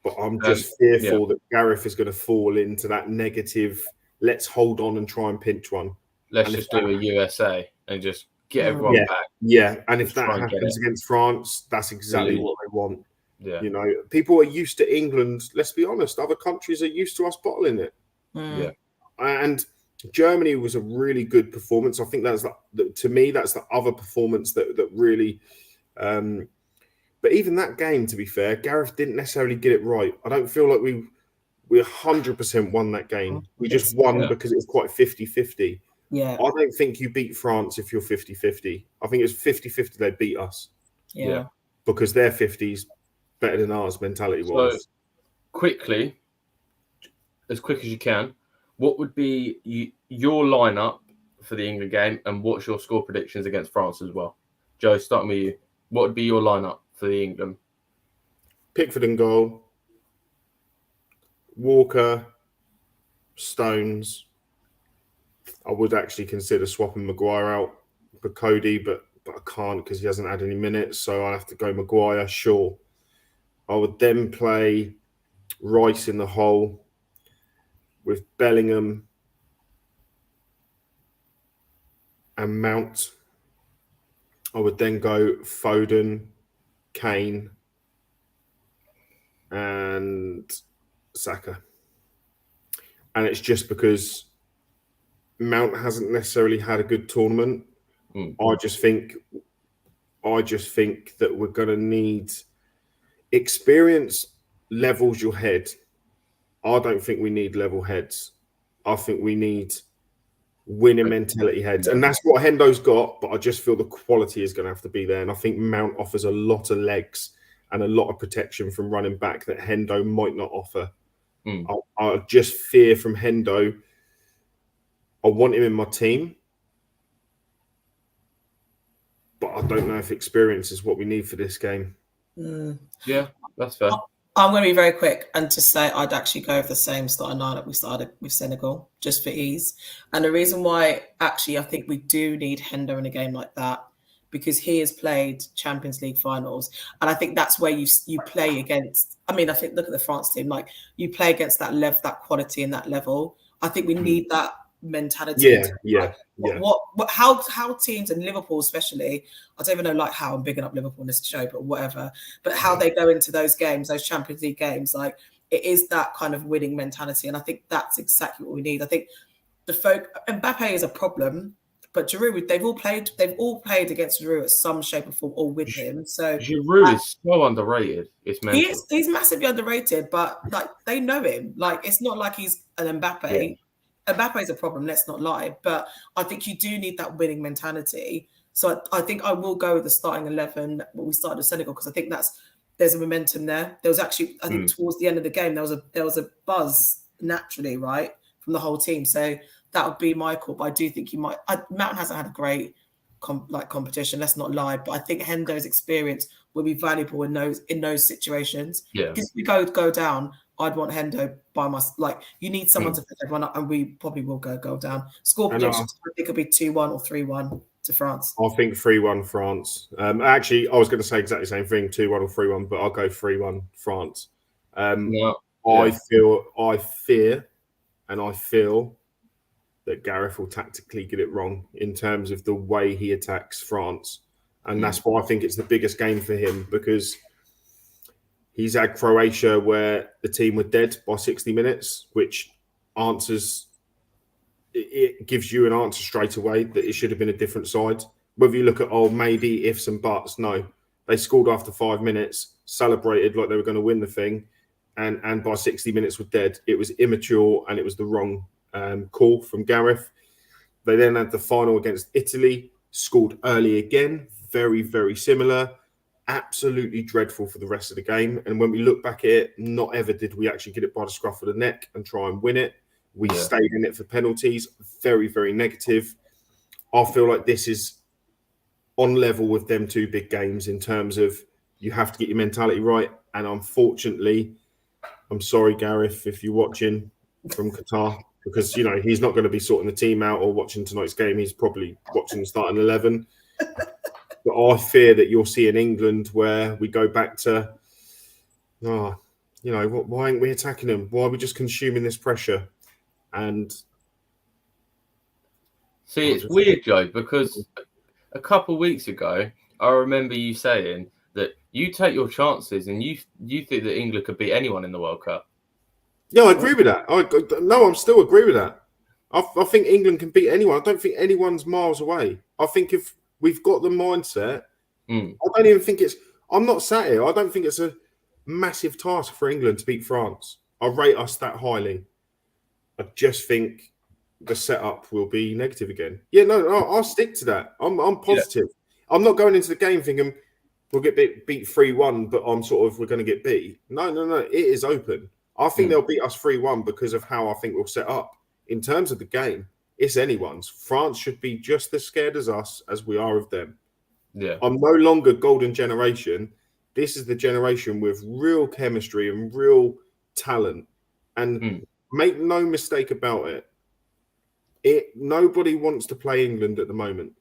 But I'm just fearful that Gareth is going to fall into that negative, let's hold on and try and pinch one. Let's just do a USA and just get everyone back. Yeah, and if that happens against France, that's exactly what they want. Yeah. You know, people are used to England. Let's be honest, other countries are used to us bottling it. Yeah. And Germany was a really good performance. I think to me, that's the other performance that really... but even that game, to be fair, Gareth didn't necessarily get it right. I don't feel like we 100% won that game. We just won because it was quite 50-50. Yeah. I don't think you beat France if you're 50-50. I think it's 50-50 they beat us. Yeah. Because their 50's better than ours mentality-wise. So, quickly, as quick as you can, what would be your lineup for the England game and what's your score predictions against France as well? Joe, starting with you. What would be your lineup for the England? Pickford in goal. Walker. Stones. I would actually consider swapping Maguire out for Cody, but I can't because he hasn't had any minutes, so I have to go Maguire, sure. I would then play Rice in the hole with Bellingham and Mount. I would then go Foden, Kane, and Saka. And it's just because Mount hasn't necessarily had a good tournament. I just think that we're going to need experience levels your head. I don't think we need level heads. I think we need winning mentality heads. And that's what Hendo's got, but I just feel the quality is going to have to be there. And I think Mount offers a lot of legs and a lot of protection from running back that Hendo might not offer. I just fear from Hendo. I want him in my team, but I don't know if experience is what we need for this game. Yeah, that's fair. I'm going to be very quick and just say I'd actually go with the same starting lineup we started with Senegal, just for ease. And the reason why, actually, I think we do need Hendo in a game like that, because he has played Champions League finals. And I think that's where you play against, I mean, I think, look at the France team, like you play against that level, that quality and that level. I think we need that mentality. How teams, and Liverpool especially, I don't even know like how I'm bigging up Liverpool in this show, but whatever, but how they go into those games, those Champions League games, like it is that kind of winning mentality. And I think that's exactly what we need. I think Mbappe is a problem, but Giroud, they've all played against Giroud at some shape or form, or with him. So Giroud is so underrated. It's mental. He's massively underrated, but like they know him. Like it's not like he's an Mbappe. Mbappe is a problem, let's not lie. But I think you do need that winning mentality. So I think I will go with the starting 11 when we started with Senegal, because I think there's a momentum there. There was actually, I think towards the end of the game, there was a buzz naturally, right, from the whole team. So that would be my call. But I do think Mountain hasn't had a great competition, let's not lie. But I think Hendo's experience will be valuable in those situations. Yeah. Because if we go down, I'd want Hendo by you need someone to pick everyone up, and we probably will go down. Score predictions, I think it'll be 2-1 or 3-1 to France. I think 3-1 France. Actually, I was going to say exactly the same thing, 2-1 or 3-1, but I'll go 3-1 France. I fear and I feel that Gareth will tactically get it wrong in terms of the way he attacks France. And that's why I think it's the biggest game for him, because he's had Croatia where the team were dead by 60 minutes, which it gives you an answer straight away that it should have been a different side. Whether you look at, maybe ifs and buts, no. They scored after 5 minutes, celebrated like they were going to win the thing, and by 60 minutes were dead. It was immature and it was the wrong call from Gareth. They then had the final against Italy, scored early again, very, very similar. Absolutely dreadful for the rest of the game. And when we look back at it, not ever did we actually get it by the scruff of the neck and try and win it. We stayed in it for penalties. Very, very negative. I feel like this is on level with them two big games in terms of you have to get your mentality right. And unfortunately, I'm sorry, Gareth, if you're watching from Qatar, because, he's not going to be sorting the team out or watching tonight's game. He's probably watching the starting 11. But I fear that you'll see in England where we go back to, why aren't we attacking them? Why are we just consuming this pressure? And see, it's weird, Joe, because a couple of weeks ago, I remember you saying that you take your chances and you think that England could beat anyone in the World Cup. Yeah, I agree with that. I'm still agree with that. I think England can beat anyone. I don't think anyone's miles away. I think if we've got the mindset, I don't even think I'm not sat here. I don't think it's a massive task for England to beat France. I rate us that highly. I just think the setup will be negative again. Yeah, no, I'll stick to that. I'm positive. Yeah. I'm not going into the game thinking we'll get beat 3-1, but we're going to get beat. No. It is open. I think they'll beat us 3-1 because of how I think we'll set up. In terms of the game, it's anyone's. France should be just as scared as us as we are of them. Yeah. I'm no longer golden generation. This is the generation with real chemistry and real talent. And make no mistake about it. Nobody wants to play England at the moment.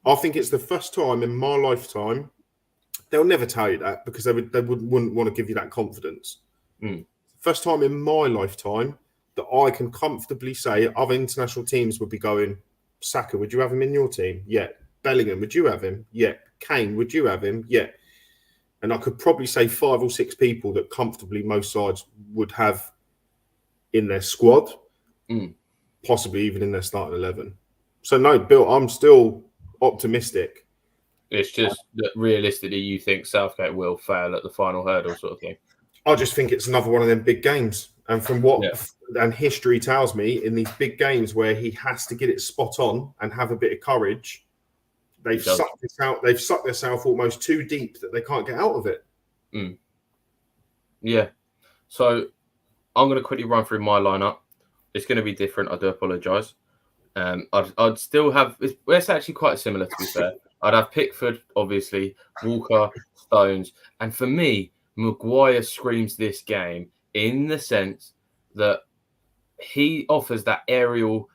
I think it's the first time in my lifetime. They'll never tell you that because they wouldn't want to give you that confidence. First time in my lifetime that I can comfortably say other international teams would be going, Saka, would you have him in your team? Yeah. Bellingham, would you have him? Yeah. Kane, would you have him? Yeah. And I could probably say 5 or 6 people that comfortably most sides would have in their squad, possibly even in their starting 11. So no, Bill, I'm still optimistic. It's just that realistically, you think Southgate will fail at the final hurdle, sort of thing. I just think it's another one of them big games. And from what and history tells me, in these big games where he has to get it spot on and have a bit of courage, they've sucked this out. They've sucked themselves almost too deep that they can't get out of it. Yeah. So I'm going to quickly run through my lineup. It's going to be different. I do apologise. I'd still have. It's actually quite similar, to be fair. I'd have Pickford, obviously, Walker, Stones, and for me, Maguire screams this game in the sense that he offers that aerial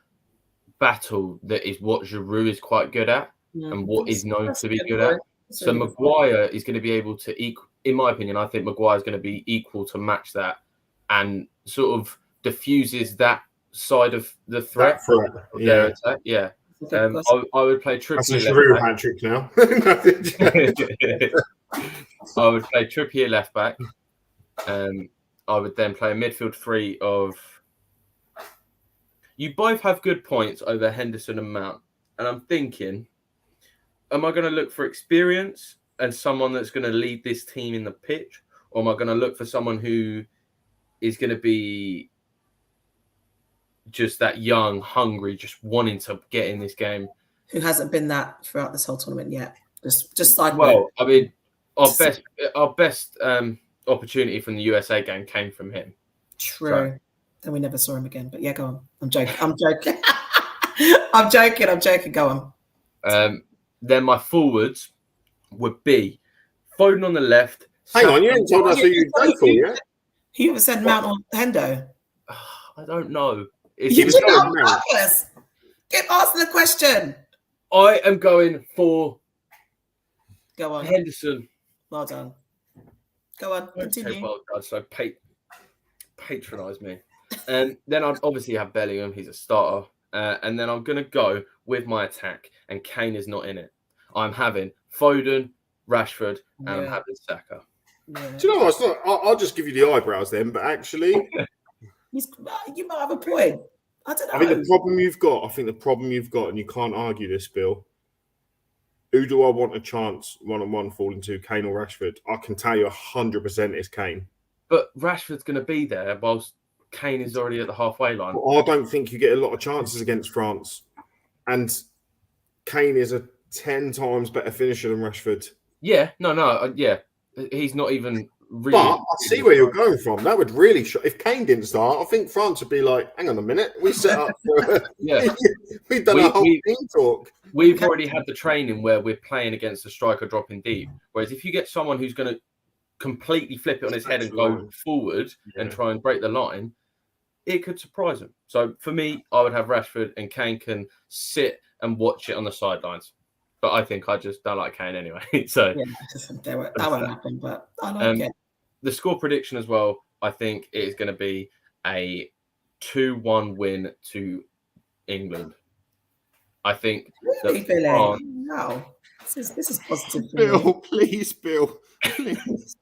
battle that is what Giroud is quite good at and what he's known to be good at. So Maguire is going to be able to in my opinion, I think Maguire is going to be equal to match that and sort of diffuses that side of the threat. Their attack. Yeah. I would play Trippier. That's a Giroud hat trick now. I would play Trippier left back. I would then play a midfield 3 of. You both have good points over Henderson and Mount, and I'm thinking, am I going to look for experience and someone that's going to lead this team in the pitch, or am I going to look for someone who is going to be just that young, hungry, just wanting to get in this game. Who hasn't been that throughout this whole tournament yet? Just side note. Well, I mean, our best opportunity from the USA game came from him. True. So. And we never saw him again. But yeah, go on. I'm joking. I'm joking. Go on. Then my forwards would be Foden on the left. Hang on, you haven't told us who you'd go for yet. He even said Mount or Hendo. I don't know. You did it on purpose. Keep asking the question. I am going for. Go on, Henderson. Well done. Go on, continue. Well done. So patronise me. And then I'd obviously have Bellingham. He's a starter. And then I'm going to go with my attack. And Kane is not in it. I'm having Foden, Rashford, and I'm having Saka. Yeah. Do you know what? It's not, I'll just give you the eyebrows then. But actually, you might have a point. I don't know. I think the problem you've got, and you can't argue this, Bill. Who do I want a chance one-on-one falling to, Kane or Rashford? I can tell you 100% it's Kane. But Rashford's going to be there whilst Kane is already at the halfway line. I don't think you get a lot of chances against France. And Kane is a 10 times better finisher than Rashford. Yeah, yeah. He's not even really... But I see where you're going from. That would really... If Kane didn't start, I think France would be like, hang on a minute, we set up for... We've done a whole team talk. We've already had the training where we're playing against a striker dropping deep. Whereas if you get someone who's going to completely flip it on his head and go forward and try and break the line, it could surprise him. So for me, I would have Rashford, and Kane can sit and watch it on the sidelines. But I think I just don't like Kane anyway. So that won't happen, but I like it. The score prediction as well, I think it is going to be a 2-1 win to England. I think really, Billy? No. This is positive. Bill, please, Bill. Please.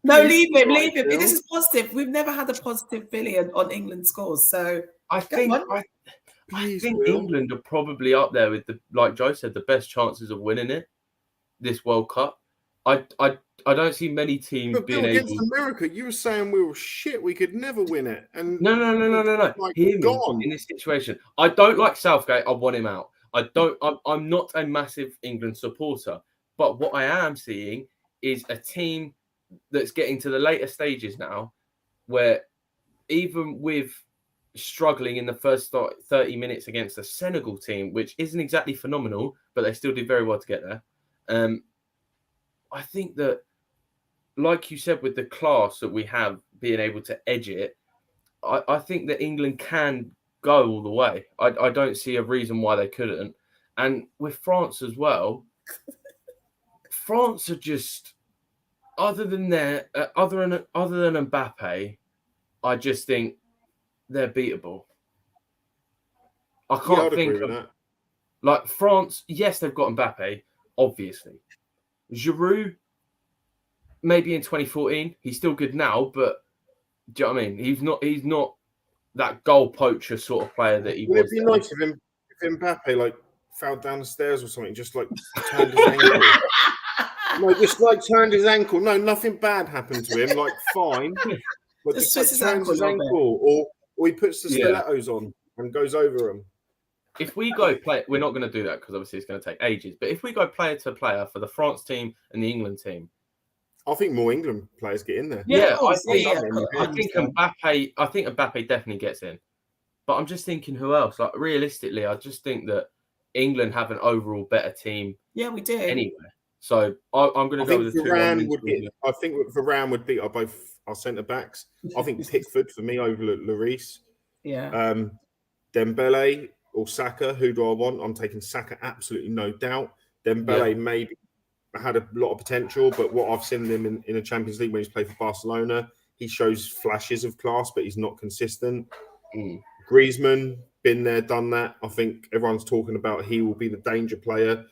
No, leave it. This is positive. We've never had a positive Billy on England scores. So I think England are probably up there with like Joe said, the best chances of winning it this World Cup. I don't see many teams being able. Against America, you were saying we were shit. We could never win it. And no. Hear me in this situation. I don't like Southgate. I want him out. I'm not a massive England supporter, but what I am seeing is a team that's getting to the later stages now, where even with struggling in the first 30 minutes against a Senegal team, which isn't exactly phenomenal, but they still did very well to get there. I think that, like you said, with the class that we have being able to edge it, I think that England can go all the way. I don't see a reason why they couldn't. And with France as well, France are just, other than Mbappe, I just think they're beatable. I can't think of that. Like France. Yes, they've got Mbappe, obviously. Giroud, maybe in 2014, he's still good now, but do you know what I mean? He's not that goal poacher sort of player that he was. It'd be nice if Mbappe like fell down the stairs or something, just like turned his ankle. No, just like turned his ankle. No, nothing bad happened to him. Like fine, but just like, turns his ankle, or he puts the stilettos on and goes over them. If we go play, we're not going to do that because obviously it's going to take ages. But if we go player to player for the France team and the England team, I think more England players get in there. Yeah, I think Mbappe definitely gets in. But I'm just thinking who else? Like realistically, I just think that England have an overall better team. Yeah, we do. Anyway, so I'm going to go with the 2-1. I think Varane would beat both our centre backs. I think Pickford for me over Lloris. Yeah. Dembele or Saka. Who do I want? I'm taking Saka, absolutely no doubt. Dembele maybe had a lot of potential, but what I've seen him in a Champions League when he's played for Barcelona, he shows flashes of class, but he's not consistent. Griezmann, been there, done that. I think everyone's talking about he will be the danger player.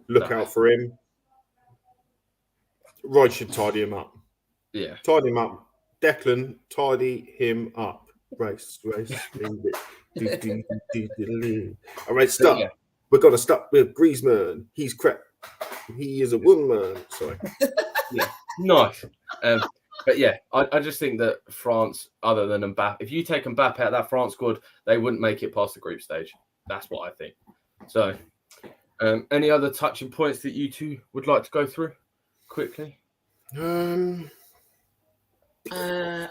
Look out for him. Rice should tidy him up. Yeah. Tidy him up. Declan, tidy him up. Race. All right, stop. Yeah. We've got to stop with Griezmann. He's crap. He is a woman. Sorry. Yeah. Nice. But yeah, I just think that France, other than Mbappe, if you take Mbappe out of that France squad, they wouldn't make it past the group stage. That's what I think. So, any other touching points that you two would like to go through quickly? I'm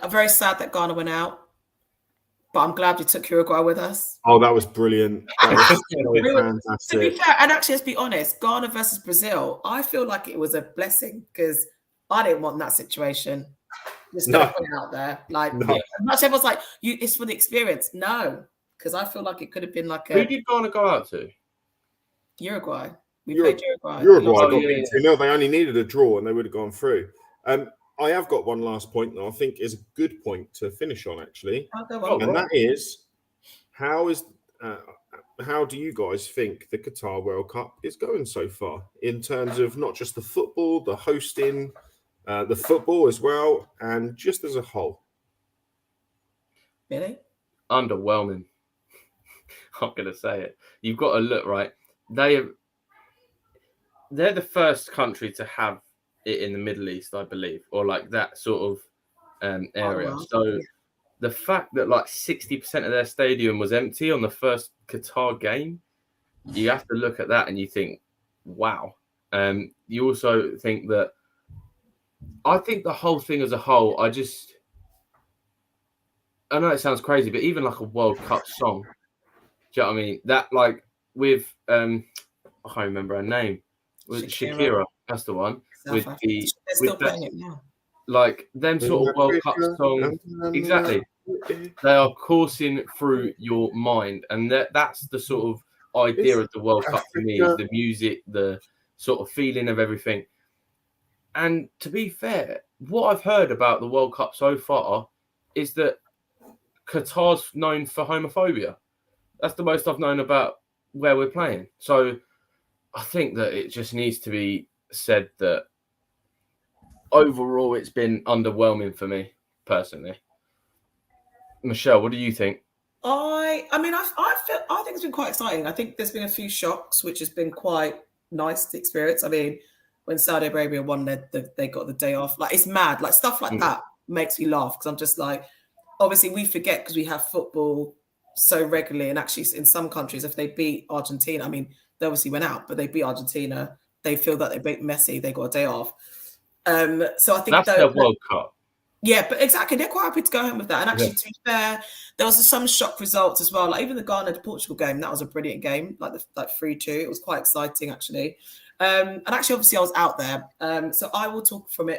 very sad that Ghana went out, but I'm glad we took Uruguay with us. Oh, that was brilliant. That was so fantastic. To be fair, and actually, let's be honest, Ghana versus Brazil, I feel like it was a blessing because I didn't want that situation. Just gonna put it out there. Like, as much as everyone's like, it's for the experience. No, because I feel like it could have been like Who did Ghana go out to? Uruguay. We played Uruguay. Uruguay got beat 2-0. They only needed a draw and they would have gone through. I have got one last point that I think is a good point to finish on, actually. That is, how do you guys think the Qatar World Cup is going so far in terms of not just the football, the hosting, the football as well, and just as a whole? Really? Underwhelming. I'm going to say it. You've got to look, right? They're the first country to have it in the Middle East, I believe, or like that sort of area. Oh, wow. So the fact that like 60% of their stadium was empty on the first Qatar game, you have to look at that and you think, wow. You also think that, I think the whole thing as a whole, I know it sounds crazy, but even like a World Cup song, do you know what I mean? That like with, I can't remember her name. With Shakira, that's the one. With playing it now. Like them sort of World Cup songs, exactly. They are coursing through your mind, and that's the sort of idea of the World Cup for me: is the music, the sort of feeling of everything. And to be fair, what I've heard about the World Cup so far is that Qatar's known for homophobia. That's the most I've known about where we're playing. So I think that it just needs to be said that overall it's been underwhelming for me personally. Michelle, what do you think? I think it's been quite exciting. I think there's been a few shocks, which has been quite nice to experience. I mean, when Saudi Arabia won, they got the day off. Like, it's mad. Like, stuff like that makes me laugh because I'm just like, obviously we forget because we have football so regularly, and actually in some countries, if they beat Argentina, I mean, they obviously went out, but they beat Argentina, they feel that they beat Messi, they got a day off. So I think that's their World Cup. Yeah, but exactly, they're quite happy to go home with that. And actually, to be fair, there was some shock results as well. Like even the Ghana to Portugal game, that was a brilliant game, like 3-2. It was quite exciting actually. And actually, obviously, I was out there, so I will talk from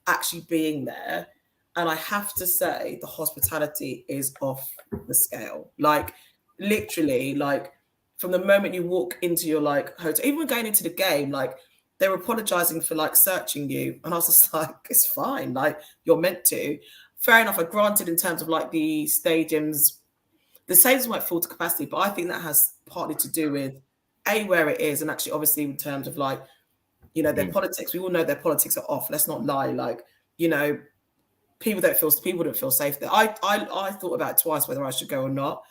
actually being there. And I have to say, the hospitality is off the scale. Like literally, like from the moment you walk into your like hotel, even when going into the game, like they were apologizing for like searching you. And I was just like, it's fine. Like you're meant to. Fair enough. Granted, in terms of like the stadiums weren't full to capacity, but I think that has partly to do with where it is. And actually, obviously, in terms of like, you know, their politics, we all know their politics are off. Let's not lie. Like, you know, people don't feel safe there. I thought about it twice whether I should go or not.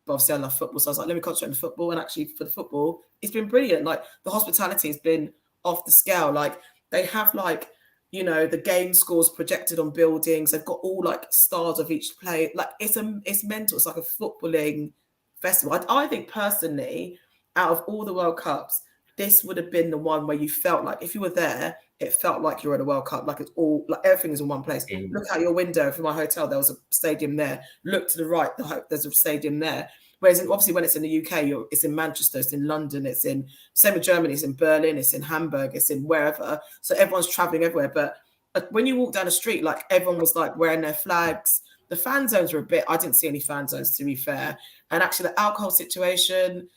But obviously I love football, so I was like, let me concentrate on the football. And actually for the football, it's been brilliant. Like the hospitality has been off the scale. Like they have like, you know, the game scores projected on buildings. They've got all like stars of each play. Like it's mental. It's like a footballing festival. I think personally, out of all the World Cups, this would have been the one where you felt like if you were there, it felt like you're at a World Cup. Like it's all like everything is in one place. Look out your window from my hotel. There was a stadium there. Look to the right. There's a stadium there. Whereas obviously when it's in the UK, it's in Manchester, it's in London, it's in same with Germany, it's in Berlin, it's in Hamburg, it's in wherever. So everyone's traveling everywhere. But when you walk down the street, like everyone was like wearing their flags. The fan zones were I didn't see any fan zones to be fair. And actually the alcohol situation.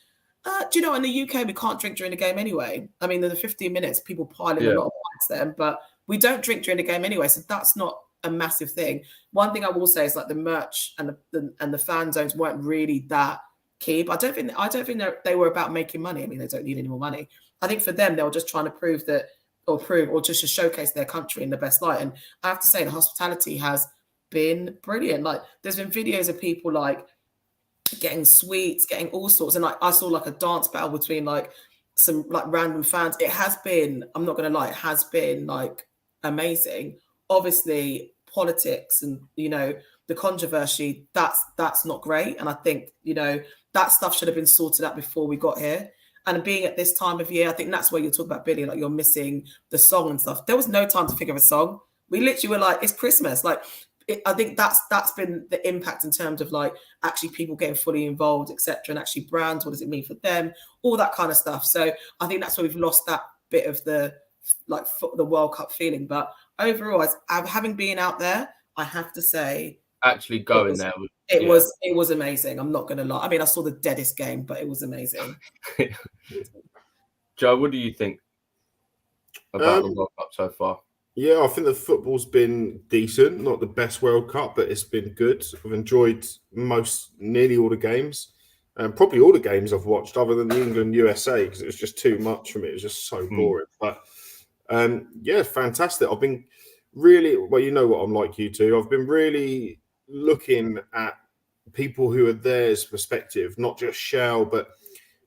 Do you know in the UK we can't drink during the game anyway? I mean, in the 15 minutes, people piling a lot of pints then, but we don't drink during the game anyway, so that's not a massive thing. One thing I will say is like the merch and the fan zones weren't really that key. But I don't think they were about making money. I mean, they don't need any more money. I think for them, they were just trying to prove or just to showcase their country in the best light. And I have to say, the hospitality has been brilliant. Like, there's been videos of people like getting sweets, getting all sorts, and like I saw like a dance battle between like some like random fans. It has been, I'm not gonna lie, it has been like amazing. obviously politics and, you know, the controversy, that's not great. And I think, you know, that stuff should have been sorted out before we got here. And being at this time of year, I think that's where you talk about Billy, like you're missing the song and stuff. There was no time to figure a song. We literally were like, it's Christmas. Like, I think that's been the impact in terms of like actually people getting fully involved, etc. And actually brands, what does it mean for them? All that kind of stuff. So I think that's where we've lost that bit of the like the World Cup feeling. But overall, as having been out there, I have to say, actually going there, it was amazing. I'm not going to lie. I mean, I saw the deadest game, but it was amazing. Joe, what do you think about the World Cup so far? Yeah, I think the football's been decent. Not the best World Cup, but it's been good. I've enjoyed nearly all the games. And probably all the games I've watched other than the England-USA, because it was just too much for me. It was just so boring. But yeah, fantastic. I've been really, well, you know what I'm like, you two. I've been really looking at people who are theirs perspective, not just Shell, but,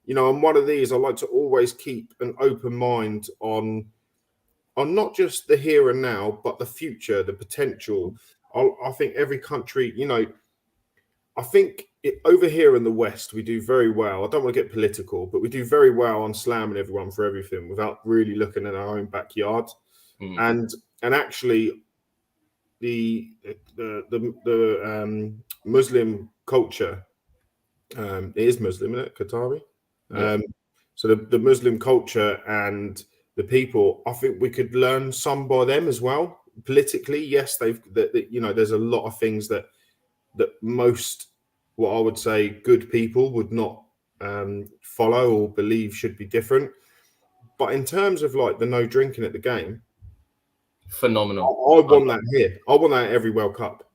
you know, I'm one of these. I like to always keep an open mind on not just the here and now, but the future, the potential. I think every country, you know, I think over here in the West, we do very well. I don't want to get political, but we do very well on slamming everyone for everything without really looking at our own backyard. And actually, the Muslim culture, it is Muslim, isn't it? Qatari. Yeah. So the Muslim culture and the people, I think we could learn some by them as well. Politically, yes, you know, there's a lot of things that most, what I would say, good people would not follow or believe should be different. But in terms of like the no drinking at the game, phenomenal. I want that here. I want that at every World Cup.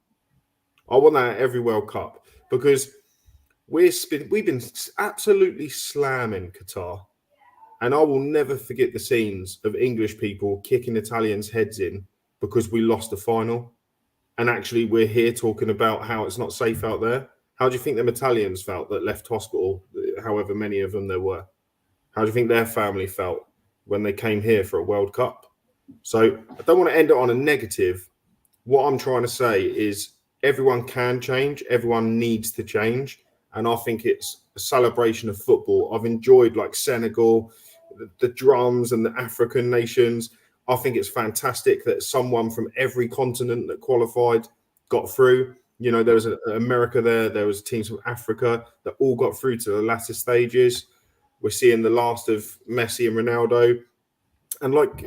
I want that at every World Cup because we've been absolutely slamming Qatar. And I will never forget the scenes of English people kicking Italians' heads in because we lost the final. And actually, we're here talking about how it's not safe out there. How do you think them Italians felt that left hospital, however many of them there were? How do you think their family felt when they came here for a World Cup? So I don't want to end it on a negative. What I'm trying to say is everyone can change. Everyone needs to change. And I think it's a celebration of football. I've enjoyed like Senegal, the drums and the African nations. I think it's fantastic that someone from every continent that qualified got through. You know, there was America there was teams from Africa that all got through to the latter stages. We're seeing the last of Messi and Ronaldo. And like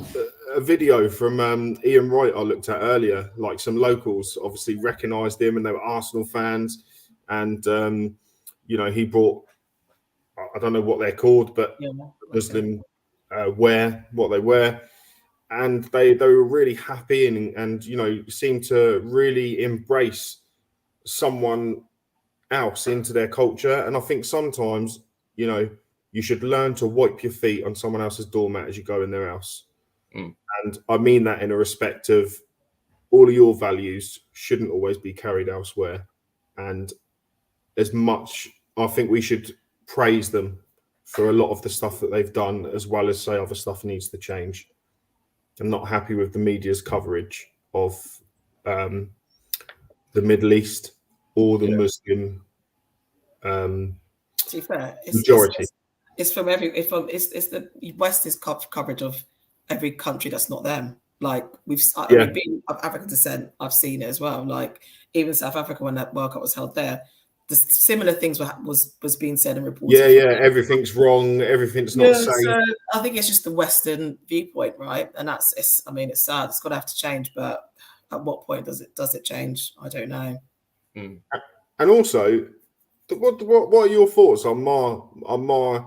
a video from Ian Wright I looked at earlier, like some locals obviously recognised him and they were Arsenal fans. And, you know, he brought, I don't know what they're called, but Muslim what they wear. And they were really happy and you know, seemed to really embrace someone else into their culture. And I think sometimes, you know, you should learn to wipe your feet on someone else's doormat as you go in their house. And I mean that in a respect of all of your values shouldn't always be carried elsewhere. And as much, I think we should praise them for a lot of the stuff that they've done, as well as say other stuff needs to change. I'm not happy with the media's coverage of the Middle East or the Muslim to be fair, majority. It's from it's the West's coverage of every country that's not them. Like I mean, being of African descent, I've seen it as well. Like even South Africa, when that World Cup was held there, the similar things was being said and reported. Yeah, everything's wrong. Everything's not safe. So I think it's just the Western viewpoint, right? And it's sad. It's got to have to change, but at what point does it change? I don't know. And also, what are your thoughts on my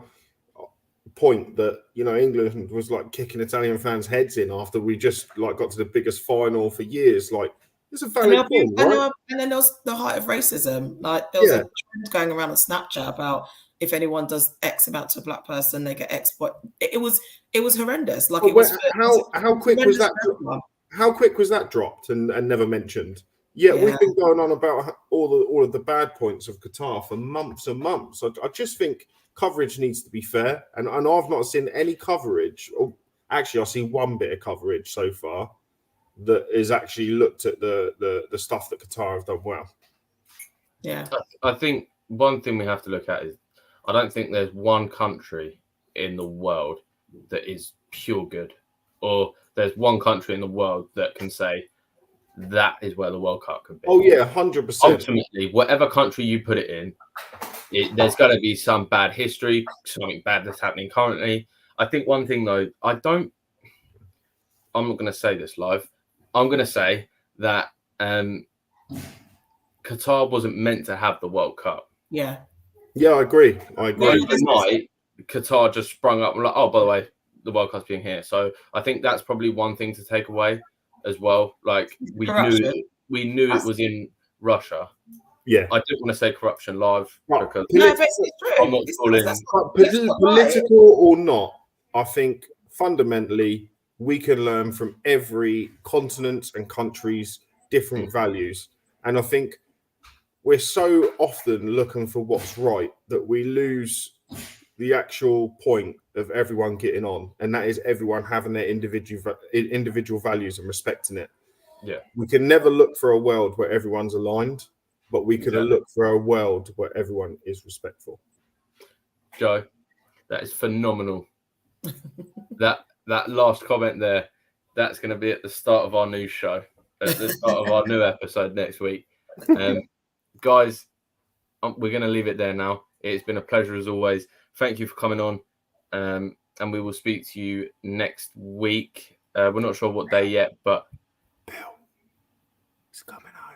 point that, you know, England was like kicking Italian fans' heads in after we just like got to the biggest final for years? Like, it's a valid point, right? And then there was the height of racism. Like there was a trend going around on Snapchat about if anyone does X amount to a black person, they get X. But it was horrendous. Like how quick was that? How quick was that dropped and never mentioned? Yeah, we've been going on about all of the bad points of Qatar for months and months. I just think coverage needs to be fair, and I've not seen any coverage. Or actually, I see one bit of coverage so far that is actually looked at the stuff that Qatar have done well. Yeah. I think one thing we have to look at is I don't think there's one country in the world that is pure good, or there's one country in the world that can say that is where the World Cup could be. Oh yeah, 100%. Ultimately, whatever country you put it in, there's going to be some bad history, something bad that's happening currently. I think one thing though, I'm not going to say this live. I'm going to say that Qatar wasn't meant to have the World Cup. Yeah. Yeah, I agree. Overnight, Qatar just sprung up and like, oh, by the way, the World Cup's being here. So I think that's probably one thing to take away as well. Like we knew it was in Russia. Yeah, I didn't want to say corruption live because no, but it's true. I'm not calling political or not. I think fundamentally we can learn from every continent and country's different values, and I think we're so often looking for what's right that we lose the actual point of everyone getting on, and that is everyone having their individual values and respecting it. Yeah, we can never look for a world where everyone's aligned, but we can look for a world where everyone is respectful. Joe, that is phenomenal. that last comment there, that's going to be at the start of our new show, at the start of our new episode next week. Guys, we're going to leave it there now. It's been a pleasure as always. Thank you for coming on, and we will speak to you next week. We're not sure what day yet, but Bill, he's coming home.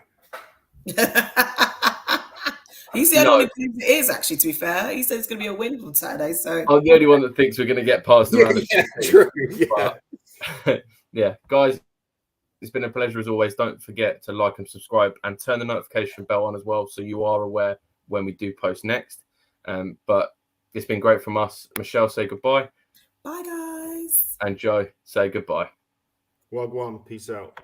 He's the only one who believes it is, actually, to be fair. He said it's going to be a win on Saturday. So I'm the only one that thinks we're going to get past the round. Yeah, true. Yeah. But, yeah, guys, it's been a pleasure as always. Don't forget to like and subscribe and turn the notification bell on as well so you are aware when we do post next. But it's been great from us. Michelle, say goodbye. Bye, guys. And Joe, say goodbye. Wagwan, peace out.